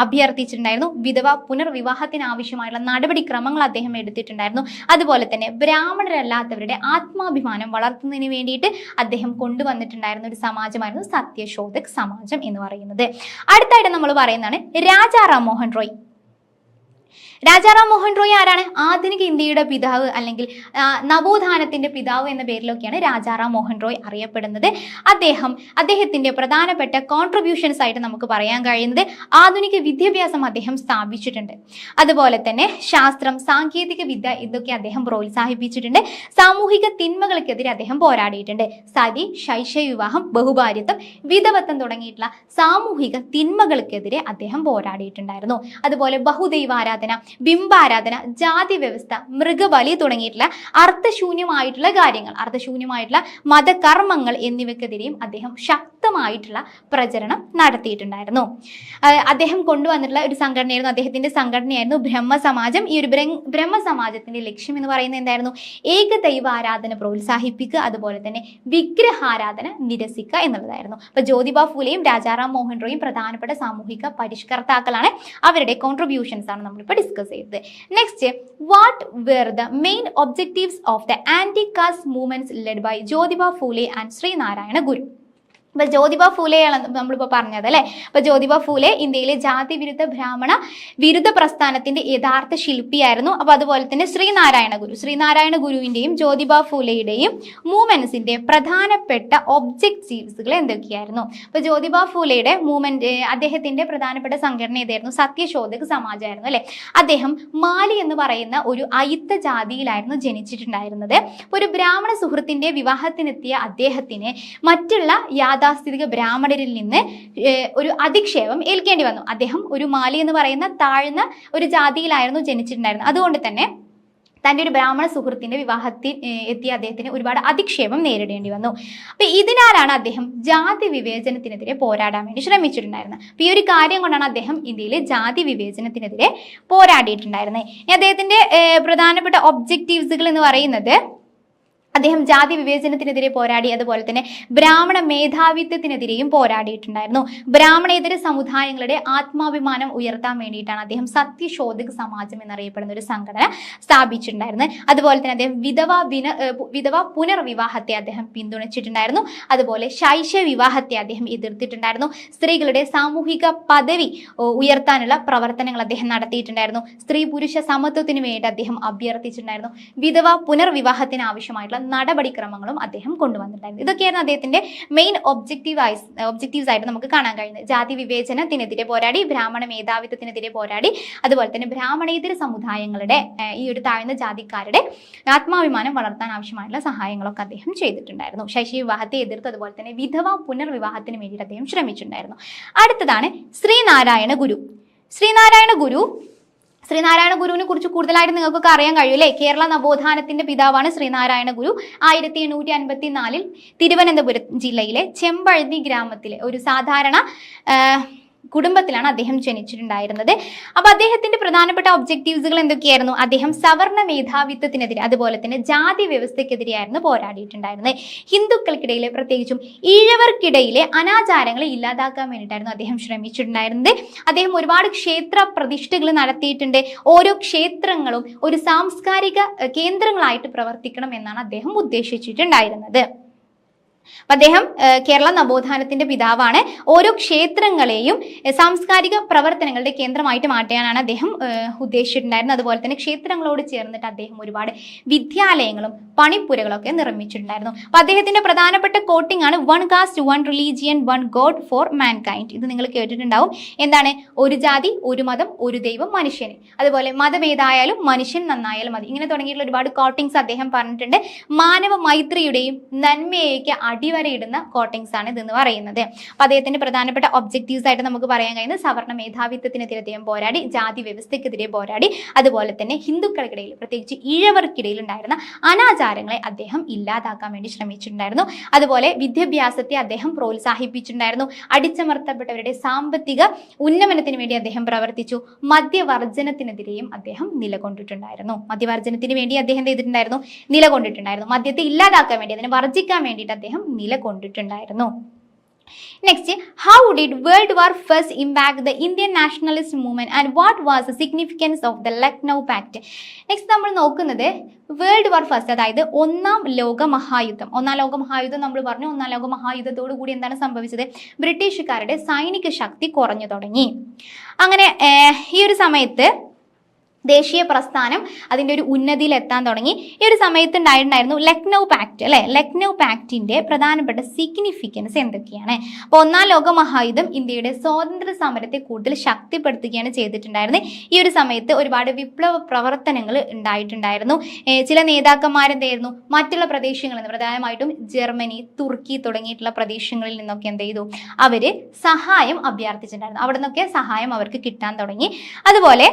അഭ്യർത്ഥിച്ചിട്ടുണ്ടായിരുന്നു. വിധവ പുനർവിവാഹത്തിന് ആവശ്യമായുള്ള നടപടിക്രമങ്ങൾ അദ്ദേഹം എടുത്തിട്ടുണ്ടായിരുന്നു. അതുപോലെ തന്നെ ബ്രാഹ്മണരല്ലാത്തവരുടെ ആത്മാഭിമാനം വളർത്തുന്നതിന് വേണ്ടിയിട്ട് അദ്ദേഹം കൊണ്ടുവന്നിട്ടുണ്ടായിരുന്ന ഒരു സമാജമായിരുന്നു സത്യശോധക് സമാജം എന്ന് പറയുന്നത്. അടുത്തായിട്ട് നമ്മൾ പറയുന്നതാണ് രാജാറാം മോഹൻ റോയ്. രാജാറാം മോഹൻ റോയ് ആരാണ്? ആധുനിക ഇന്ത്യയുടെ പിതാവ് അല്ലെങ്കിൽ നവോത്ഥാനത്തിന്റെ പിതാവ് എന്ന പേരിലൊക്കെയാണ് രാജാറാം മോഹൻ റോയ് അറിയപ്പെടുന്നത്. അദ്ദേഹത്തിന്റെ പ്രധാനപ്പെട്ട കോൺട്രിബ്യൂഷൻസ് ആയിട്ട് നമുക്ക് പറയാൻ കഴിയുന്നത് ആധുനിക വിദ്യാഭ്യാസം അദ്ദേഹം സ്ഥാപിച്ചിട്ടുണ്ട്. അതുപോലെ തന്നെ ശാസ്ത്രം, സാങ്കേതിക വിദ്യ ഇതൊക്കെ അദ്ദേഹം പ്രോത്സാഹിപ്പിച്ചിട്ടുണ്ട്. സാമൂഹിക തിന്മകൾക്കെതിരെ അദ്ദേഹം പോരാടിയിട്ടുണ്ട്. സതി, ശൈശവ വിവാഹം, ബഹുഭാര്യത്വം, വിധവത്വം തുടങ്ങിയിട്ടുള്ള സാമൂഹിക തിന്മകൾക്കെതിരെ അദ്ദേഹം പോരാടിയിട്ടുണ്ടായിരുന്നു. അതുപോലെ ബഹുദൈവാരാധന, ബിംബാരാധന, ജാതി വ്യവസ്ഥ, മൃഗബലി തുടങ്ങിയിട്ടുള്ള അർത്ഥശൂന്യമായിട്ടുള്ള കാര്യങ്ങൾ, അർത്ഥശൂന്യമായിട്ടുള്ള മതകർമ്മങ്ങൾ എന്നിവയ്ക്കെതിരെയും അദ്ദേഹം ശക്തമായിട്ടുള്ള പ്രചരണം നടത്തിയിട്ടുണ്ടായിരുന്നു. അദ്ദേഹം കൊണ്ടുവന്നിട്ടുള്ള ഒരു സംഘടനയായിരുന്നു, അദ്ദേഹത്തിന്റെ സംഘടനയായിരുന്നു ബ്രഹ്മസമാജം. ഈ ഒരു ബ്രഹ്മസമാജത്തിന്റെ ലക്ഷ്യം എന്ന് പറയുന്നത് എന്തായിരുന്നു? ഏകദൈവാരാധന പ്രോത്സാഹിപ്പിക്കുക, അതുപോലെ തന്നെ വിഗ്രഹാരാധന നിരസിക്കുക എന്നുള്ളതായിരുന്നു. അപ്പൊ ജ്യോതിബ ഫൂലെയും രാജാറാം മോഹൻ റോയും പ്രധാനപ്പെട്ട സാമൂഹിക പരിഷ്കർത്താക്കളാണ്. അവരുടെ കോൺട്രിബ്യൂഷൻസ് ആണ് നമ്മളിപ്പോൾ ഡിസ്കസ് ചെയ്തത്. Next, what were the main objectives of the anti caste movements led by Jyotiba Phule and Sree Narayana Guru? അപ്പൊ ജ്യോതിബ ഫൂലെയാണ് നമ്മളിപ്പോൾ പറഞ്ഞത് അല്ലെ. അപ്പൊ ജ്യോതിബ ഫൂലെ ഇന്ത്യയിലെ ജാതി വിരുദ്ധ ബ്രാഹ്മണ വിരുദ്ധ പ്രസ്ഥാനത്തിന്റെ യഥാർത്ഥ ശില്പിയായിരുന്നു. അപ്പൊ അതുപോലെ തന്നെ ശ്രീനാരായണ ഗുരുവിന്റെയും ജ്യോതിബ ഫൂലെയുടെയും മൂവ്മെന്റ്സിന്റെ പ്രധാനപ്പെട്ട ഒബ്ജക്റ്റീവ്സുകൾ എന്തൊക്കെയായിരുന്നു? അപ്പൊ ജ്യോതിബ ഫൂലെയുടെ മൂവ്മെന്റ്, അദ്ദേഹത്തിന്റെ പ്രധാനപ്പെട്ട സംഘടന ഏതായിരുന്നു? സത്യശോധക് സമാജമായിരുന്നു അല്ലെ. അദ്ദേഹം മാലി എന്ന് പറയുന്ന ഒരു അയിത്ത ജാതിയിലായിരുന്നു ജനിച്ചിട്ടുണ്ടായിരുന്നത്. ഒരു ബ്രാഹ്മണ സുഹൃത്തിന്റെ വിവാഹത്തിനെത്തിയ അദ്ദേഹത്തിന് മറ്റുള്ള യാഥാസ്ഥിതിക ബ്രാഹ്മണരിൽ നിന്ന് ഒരു അധിക്ഷേപം ഏൽക്കേണ്ടി വന്നു. അദ്ദേഹം ഒരു മാലി എന്ന് പറയുന്ന താഴ്ന്ന ഒരു ജാതിയിലായിരുന്നു ജനിച്ചിട്ടുണ്ടായിരുന്നത്. അതുകൊണ്ട് തന്നെ തൻ്റെ ഒരു ബ്രാഹ്മണ സുഹൃത്തിന്റെ വിവാഹത്തിൽ എത്തിയ അദ്ദേഹത്തിന് ഒരുപാട് അധിക്ഷേപം നേരിടേണ്ടി വന്നു. അപ്പൊ ഇതിനാലാണ് അദ്ദേഹം ജാതി വിവേചനത്തിനെതിരെ പോരാടാൻ വേണ്ടി ശ്രമിച്ചിട്ടുണ്ടായിരുന്നത്. അപ്പൊ ഈ ഒരു കാര്യം കൊണ്ടാണ് അദ്ദേഹം ഇന്ത്യയിലെ ജാതി വിവേചനത്തിനെതിരെ പോരാടിയിട്ടുണ്ടായിരുന്നത്. അദ്ദേഹത്തിന്റെ പ്രധാനപ്പെട്ട ഒബ്ജക്റ്റീവ്സുകൾ എന്ന് പറയുന്നത്, അദ്ദേഹം ജാതി വിവേചനത്തിനെതിരെ പോരാടി, അതുപോലെ തന്നെ ബ്രാഹ്മണ മേധാവിത്വത്തിനെതിരെയും പോരാടിയിട്ടുണ്ടായിരുന്നു. ബ്രാഹ്മണേതര സമുദായങ്ങളുടെ ആത്മാഭിമാനം ഉയർത്താൻ വേണ്ടിയിട്ടാണ് അദ്ദേഹം സത്യശോധക് സമാജം എന്നറിയപ്പെടുന്ന ഒരു സംഘടന സ്ഥാപിച്ചിട്ടുണ്ടായിരുന്നത്. അതുപോലെ തന്നെ അദ്ദേഹം വിധവ പുനർവിവാഹത്തെ അദ്ദേഹം പിന്തുണച്ചിട്ടുണ്ടായിരുന്നു. അതുപോലെ ശൈശവ വിവാഹത്തെ അദ്ദേഹം എതിർത്തിട്ടുണ്ടായിരുന്നു. സ്ത്രീകളുടെ സാമൂഹിക പദവി ഉയർത്താനുള്ള പ്രവർത്തനങ്ങൾ അദ്ദേഹം നടത്തിയിട്ടുണ്ടായിരുന്നു. സ്ത്രീ പുരുഷ സമത്വത്തിന് വേണ്ടി അദ്ദേഹം അഭ്യർത്ഥിച്ചിട്ടുണ്ടായിരുന്നു. വിധവ പുനർവിവാഹത്തിന് ആവശ്യമായിട്ടുള്ള നടപടിക്രമങ്ങളും അദ്ദേഹം കൊണ്ടുവന്നിട്ടുണ്ടായിരുന്നു. ഇതൊക്കെയായിരുന്നു അദ്ദേഹത്തിന്റെ മെയിൻ ഒബ്ജക്റ്റീവ്സ് ആയിട്ട് നമുക്ക് കാണാൻ കഴിയുന്നത്. ജാതി വിവേചനത്തിനെതിരെ പോരാടി, ബ്രാഹ്മണ മേധാവിത്വത്തിനെതിരെ പോരാടി, അതുപോലെ തന്നെ ബ്രാഹ്മണേതര സമുദായങ്ങളുടെ ഈ ഒരു താഴ്ന്ന ജാതിക്കാരുടെ ആത്മാഭിമാനം വളർത്താൻ ആവശ്യമായിട്ടുള്ള സഹായങ്ങളൊക്കെ അദ്ദേഹം ചെയ്തിട്ടുണ്ടായിരുന്നു. ശൈശവ വിവാഹത്തെ എതിർത്ത്, അതുപോലെ തന്നെ വിധവ പുനർവിവാഹത്തിന് വേണ്ടിയിട്ട് അദ്ദേഹം ശ്രമിച്ചിട്ടുണ്ടായിരുന്നു. അടുത്തതാണ് ശ്രീനാരായണ ഗുരുവിനെ കുറിച്ച് കൂടുതലായിട്ട് നിങ്ങൾക്കൊക്കെ അറിയാൻ കഴിയും അല്ലേ. കേരള നവോത്ഥാനത്തിന്റെ പിതാവാണ് ശ്രീനാരായണ ഗുരു. 1854 തിരുവനന്തപുരം ജില്ലയിലെ ചെമ്പഴന്തി ഗ്രാമത്തിലെ ഒരു സാധാരണ കുടുംബത്തിലാണ് അദ്ദേഹം ജനിച്ചിട്ടുണ്ടായിരുന്നത്. അപ്പൊ അദ്ദേഹത്തിന്റെ പ്രധാനപ്പെട്ട ഒബ്ജക്റ്റീവ്സുകൾ എന്തൊക്കെയായിരുന്നു? അദ്ദേഹം സവർണ മേധാവിത്വത്തിനെതിരെ, അതുപോലെ തന്നെ ജാതി വ്യവസ്ഥയ്ക്കെതിരെയായിരുന്നു പോരാടിയിട്ടുണ്ടായിരുന്നത്. ഹിന്ദുക്കൾക്കിടയിലെ, പ്രത്യേകിച്ചും ഈഴവർക്കിടയിലെ അനാചാരങ്ങളെ ഇല്ലാതാക്കാൻ വേണ്ടിയിട്ടായിരുന്നു അദ്ദേഹം ശ്രമിച്ചിട്ടുണ്ടായിരുന്നത്. അദ്ദേഹം ഒരുപാട് ക്ഷേത്ര പ്രതിഷ്ഠകൾ നടത്തിയിട്ടുണ്ട്. ഓരോ ക്ഷേത്രങ്ങളും ഒരു സാംസ്കാരിക കേന്ദ്രങ്ങളായിട്ട് പ്രവർത്തിക്കണം എന്നാണ് അദ്ദേഹം ഉദ്ദേശിച്ചിട്ടുണ്ടായിരുന്നത്. അപ്പൊ അദ്ദേഹം കേരള നവോത്ഥാനത്തിന്റെ പിതാവാണ്. ഓരോ ക്ഷേത്രങ്ങളെയും സാംസ്കാരിക പ്രവർത്തനങ്ങളുടെ കേന്ദ്രമായിട്ട് മാറ്റാനാണ് അദ്ദേഹം ഉദ്ദേശിച്ചിട്ടുണ്ടായിരുന്നത്. അതുപോലെ തന്നെ ക്ഷേത്രങ്ങളോട് ചേർന്നിട്ട് അദ്ദേഹം ഒരുപാട് വിദ്യാലയങ്ങളും പണിപ്പുരകളൊക്കെ നിർമ്മിച്ചിട്ടുണ്ടായിരുന്നു. അപ്പൊ അദ്ദേഹത്തിന്റെ പ്രധാനപ്പെട്ട കോട്ടിംഗ് ആണ് one caste one religion one god for mankind. ഇത് നിങ്ങൾ കേട്ടിട്ടുണ്ടാവും. എന്താണ്? ഒരു ജാതി, ഒരു മതം, ഒരു ദൈവം, മനുഷ്യന്. അതുപോലെ മതം ഏതായാലും മനുഷ്യൻ നന്നായാലും മതി. ഇങ്ങനെ തുടങ്ങിയിട്ടുള്ള ഒരുപാട് കോട്ടിങ്സ് അദ്ദേഹം പറഞ്ഞിട്ടുണ്ട്. മാനവ മൈത്രിയുടെയും നന്മയൊക്കെ അടിവരയിടുന്ന കോട്ടിങ്സ് ആണ് ഇതെന്ന് പറയുന്നത്. അപ്പൊ അദ്ദേഹത്തിന്റെ പ്രധാനപ്പെട്ട ഒബ്ജക്റ്റീവ്സ് ആയിട്ട് നമുക്ക് പറയാൻ കഴിയുന്നത് സവർണ്ണ മേധാവിത്വത്തിനെതിരെ അദ്ദേഹം പോരാടി, ജാതി വ്യവസ്ഥയ്ക്കെതിരെ പോരാടി, അതുപോലെ തന്നെ ഹിന്ദുക്കൾക്കിടയിൽ പ്രത്യേകിച്ച് ഈഴവർക്കിടയിൽ ഉണ്ടായിരുന്ന അനാചാരങ്ങളെ അദ്ദേഹം ഇല്ലാതാക്കാൻ വേണ്ടി ശ്രമിച്ചിട്ടുണ്ടായിരുന്നു. അതുപോലെ വിദ്യാഭ്യാസത്തെ അദ്ദേഹം പ്രോത്സാഹിപ്പിച്ചിട്ടുണ്ടായിരുന്നു. അടിച്ചമർത്തപ്പെട്ടവരുടെ സാമ്പത്തിക ഉന്നമനത്തിന് വേണ്ടി അദ്ദേഹം പ്രവർത്തിച്ചു. മദ്യവർജനത്തിനെതിരെയും അദ്ദേഹം നിലകൊണ്ടിട്ടുണ്ടായിരുന്നു. മദ്യവർജനത്തിന് വേണ്ടി അദ്ദേഹം ചെയ്തിട്ടുണ്ടായിരുന്നു, നിലകൊണ്ടിട്ടുണ്ടായിരുന്നു. മദ്യത്തെ ഇല്ലാതാക്കാൻ വേണ്ടി, അതിനെ വർജിക്കാൻ വേണ്ടിയിട്ട് അദ്ദേഹം നിലകൊണ്ടിട്ടുണ്ടായിരുന്നു. Next, how did world war first impact the Indian nationalist movement and what was the significance of the Lucknow pact? Next നമ്മൾ നോക്കുന്നത് വേൾഡ് വാർ ഫസ്റ്റ്, അതായത് ഒന്നാം ലോക മഹായുദ്ധം. നമ്മൾ പറഞ്ഞു, ഒന്നാം ലോക മഹായുദ്ധത്തോടു കൂടി എന്താണ് സംഭവിച്ചത്? ബ്രിട്ടീഷുകാരുടെ സൈനിക ശക്തി കുറഞ്ഞു തുടങ്ങി. അങ്ങനെ ഈ ഒരു സമയത്ത് ദേശീയ പ്രസ്ഥാനം അതിൻ്റെ ഒരു ഉന്നതിയിൽ എത്താൻ തുടങ്ങി. ഈ ഒരു സമയത്ത് ഉണ്ടായിട്ടുണ്ടായിരുന്നു ലക്നൗ പാക്ട്, അല്ലെ? ലക്നൗ പാക്ടിന്റെ പ്രധാനപ്പെട്ട സിഗ്നിഫിക്കൻസ് എന്തൊക്കെയാണ്? അപ്പോൾ ഒന്നാം ലോക മഹായുദ്ധം ഇന്ത്യയുടെ സ്വാതന്ത്ര്യ സമരത്തെ കൂടുതൽ ശക്തിപ്പെടുത്തുകയാണ് ചെയ്തിട്ടുണ്ടായിരുന്നത്. ഈ ഒരു സമയത്ത് ഒരുപാട് വിപ്ലവ പ്രവർത്തനങ്ങൾ ഉണ്ടായിട്ടുണ്ടായിരുന്നു. ചില നേതാക്കന്മാരെന്തായിരുന്നു മറ്റുള്ള പ്രദേശങ്ങളിൽ നിന്ന്, പ്രധാനമായിട്ടും ജർമ്മനി, തുർക്കി തുടങ്ങിയിട്ടുള്ള പ്രദേശങ്ങളിൽ നിന്നൊക്കെ എന്ത് ചെയ്തു? അവര് സഹായം അഭ്യർത്ഥിച്ചിട്ടുണ്ടായിരുന്നു. അവിടെ നിന്നൊക്കെ സഹായം അവർക്ക് കിട്ടാൻ തുടങ്ങി. അതുപോലെ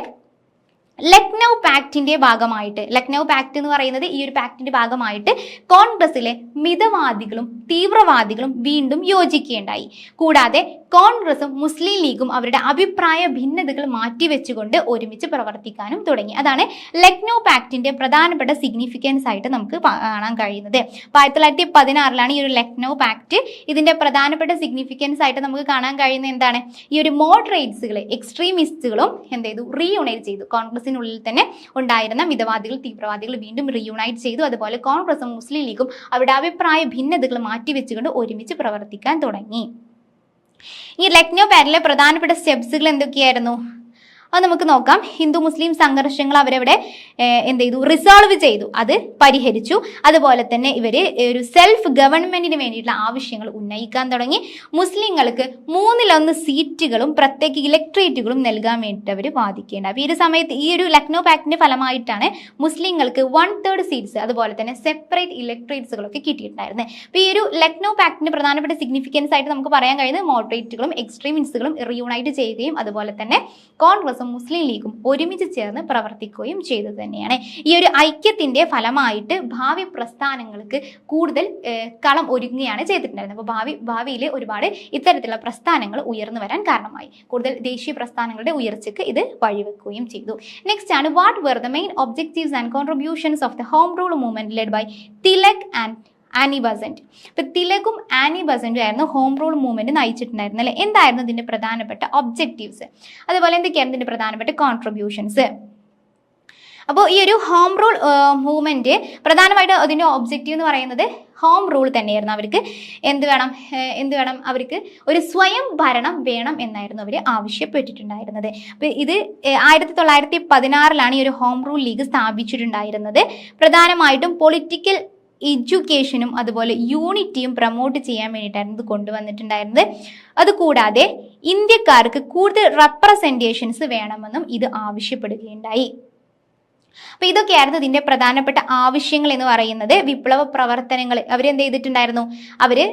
ലക്നൗ പാക്ടിന്റെ ഭാഗമായിട്ട്, ലക്നൗ പാക്ട് എന്ന് പറയുന്നത് ഈ ഒരു പാക്ടിന്റെ ഭാഗമായിട്ട് കോൺഗ്രസിലെ മിതവാദികളും തീവ്രവാദികളും വീണ്ടും യോജിക്കുകയുണ്ടായി. കൂടാതെ കോൺഗ്രസും മുസ്ലിം ലീഗും അവരുടെ അഭിപ്രായ ഭിന്നതകൾ മാറ്റിവെച്ചുകൊണ്ട് ഒരുമിച്ച് പ്രവർത്തിക്കാനും തുടങ്ങി. അതാണ് ലക്നൗ പാക്ടിന്റെ പ്രധാനപ്പെട്ട സിഗ്നിഫിക്കൻസ് ആയിട്ട് നമുക്ക് കാണാൻ കഴിയുന്നത്. 1916 ഈ ഒരു ലക്നൗ പാക്ട്. ഇതിന്റെ പ്രധാനപ്പെട്ട സിഗ്നിഫിക്കൻസ് ആയിട്ട് നമുക്ക് കാണാൻ കഴിയുന്നത് എന്താണ്? ഈ ഒരു മോഡറേറ്റ്സുകൾ, എക്സ്ട്രീമിസ്റ്റുകളും എന്ത് ചെയ്തു? റീയൂണൈറ്റ് ചെയ്തു. കോൺഗ്രസിനുള്ളിൽ തന്നെ ഉണ്ടായിരുന്ന മിതവാദികൾ, തീവ്രവാദികൾ വീണ്ടും റീയൂണൈറ്റ് ചെയ്തു. അതുപോലെ കോൺഗ്രസും മുസ്ലിം ലീഗും അവരുടെ അഭിപ്രായ ഭിന്നതകൾ മാറ്റിവെച്ചുകൊണ്ട് ഒരുമിച്ച് പ്രവർത്തിക്കാൻ തുടങ്ങി. ഈ ലക്നൗ പാക്ടിലെ പ്രധാനപ്പെട്ട സ്റ്റെപ്സുകൾ എന്തൊക്കെയായിരുന്നു? അത് നമുക്ക് നോക്കാം. ഹിന്ദു മുസ്ലിം സംഘർഷങ്ങൾ അവരവിടെ എന്ത് ചെയ്തു? റിസോൾവ് ചെയ്തു, അത് പരിഹരിച്ചു. അതുപോലെ തന്നെ ഇവര് ഒരു സെൽഫ് ഗവൺമെന്റിന് വേണ്ടിയിട്ടുള്ള ആവശ്യങ്ങൾ ഉന്നയിക്കാൻ തുടങ്ങി. മുസ്ലിങ്ങൾക്ക് 1/3 സീറ്റുകളും പ്രത്യേക ഇലക്ട്രേറ്റുകളും നൽകാൻ വേണ്ടിയിട്ട് അവർ വാദിക്കേണ്ട. അപ്പോൾ ഈ ഒരു സമയത്ത് ഈ ഒരു ലക്നൗ പാക്ടിന്റെ ഫലമായിട്ടാണ് മുസ്ലിങ്ങൾക്ക് 1/3 സീറ്റ്സ്, അതുപോലെ തന്നെ സെപ്പറേറ്റ് ഇലക്ട്രേറ്റ്സുകളൊക്കെ കിട്ടിയിട്ടുണ്ടായിരുന്നത്. അപ്പോൾ ഈ ഒരു ലക്നൗ പാക്ടിന്റെ പ്രധാനപ്പെട്ട സിഗ്നിഫിക്കൻസ് ആയിട്ട് നമുക്ക് പറയാൻ കഴിയുന്നത് മോഡറേറ്റുകളും എക്സ്ട്രീമിസ്റ്റുകളും റീയൂണൈറ്റ് ചെയ്യുകയും അതുപോലെ തന്നെ കോൺഗ്രസും മുസ്ലിം ലീഗും ഒരുമിച്ച് ചേർന്ന് പ്രവർത്തിക്കുകയും ചെയ്തത് തന്നെയാണ്. ഈ ഒരു ഐക്യത്തിന്റെ ഫലമായിട്ട് ഭാവി പ്രസ്ഥാനങ്ങൾക്ക് കൂടുതൽ കളം ഒരുങ്ങുകയാണ് ചെയ്തിട്ടുണ്ടായിരുന്നത്. അപ്പോൾ ഭാവിയിൽ ഒരുപാട് ഇത്തരത്തിലുള്ള പ്രസ്ഥാനങ്ങൾ ഉയർന്നു വരാൻ കാരണമായി. കൂടുതൽ ദേശീയ പ്രസ്ഥാനങ്ങളുടെ ഉയർച്ചയ്ക്ക് ഇത് വഴിവെക്കുകയും ചെയ്തു. നെക്സ്റ്റ് ആണ്, what were the main objectives and contributions of the home rule movement led by Tilak and Annie Besant? ഇപ്പൊ തിലകും ആനി ബസന്റും ആയിരുന്നു ഹോം റൂൾ മൂവ്മെന്റ് നയിച്ചിട്ടുണ്ടായിരുന്നു, അല്ലെ? എന്തായിരുന്നു ഇതിന്റെ പ്രധാനപ്പെട്ട ഒബ്ജക്റ്റീവ്സ്? അതുപോലെ എന്തൊക്കെയായിരുന്നു ഇതിന്റെ പ്രധാനപ്പെട്ട കോൺട്രിബ്യൂഷൻസ്? അപ്പോൾ ഈ ഒരു ഹോം റൂൾ മൂവ്മെന്റ് പ്രധാനമായിട്ട് അതിന്റെ ഒബ്ജക്റ്റീവ് എന്ന് പറയുന്നത് ഹോം റൂൾ തന്നെയായിരുന്നു. അവർക്ക് എന്ത് വേണം? അവർക്ക് ഒരു സ്വയം ഭരണം വേണം എന്നായിരുന്നു അവർ ആവശ്യപ്പെട്ടിട്ടുണ്ടായിരുന്നത്. അപ്പോൾ ഇത് 1916 ഈ ഒരു ഹോം റൂൾ ലീഗ് സ്ഥാപിച്ചിട്ടുണ്ടായിരുന്നത്. പ്രധാനമായിട്ടും പൊളിറ്റിക്കൽ എഡ്യൂക്കേഷനും അതുപോലെ യൂണിറ്റിയും പ്രൊമോട്ട് ചെയ്യാൻ വേണ്ടിയിട്ടായിരുന്നു ഇത് കൊണ്ടുവന്നിട്ടുണ്ടായിരുന്നത്. അതുകൂടാതെ ഇന്ത്യക്കാർക്ക് കൂടുതൽ റെപ്രസെന്റേഷൻസ് വേണമെന്നും ഇത് ആവശ്യപ്പെടുകയുണ്ടായി. അപ്പൊ ഇതൊക്കെയായിരുന്നു ഇതിന്റെ പ്രധാനപ്പെട്ട ആവശ്യങ്ങൾ എന്ന് പറയുന്നത്. വിപ്ലവ പ്രവർത്തനങ്ങൾ അവരെന്ത് ചെയ്തിട്ടുണ്ടായിരുന്നു? അവര്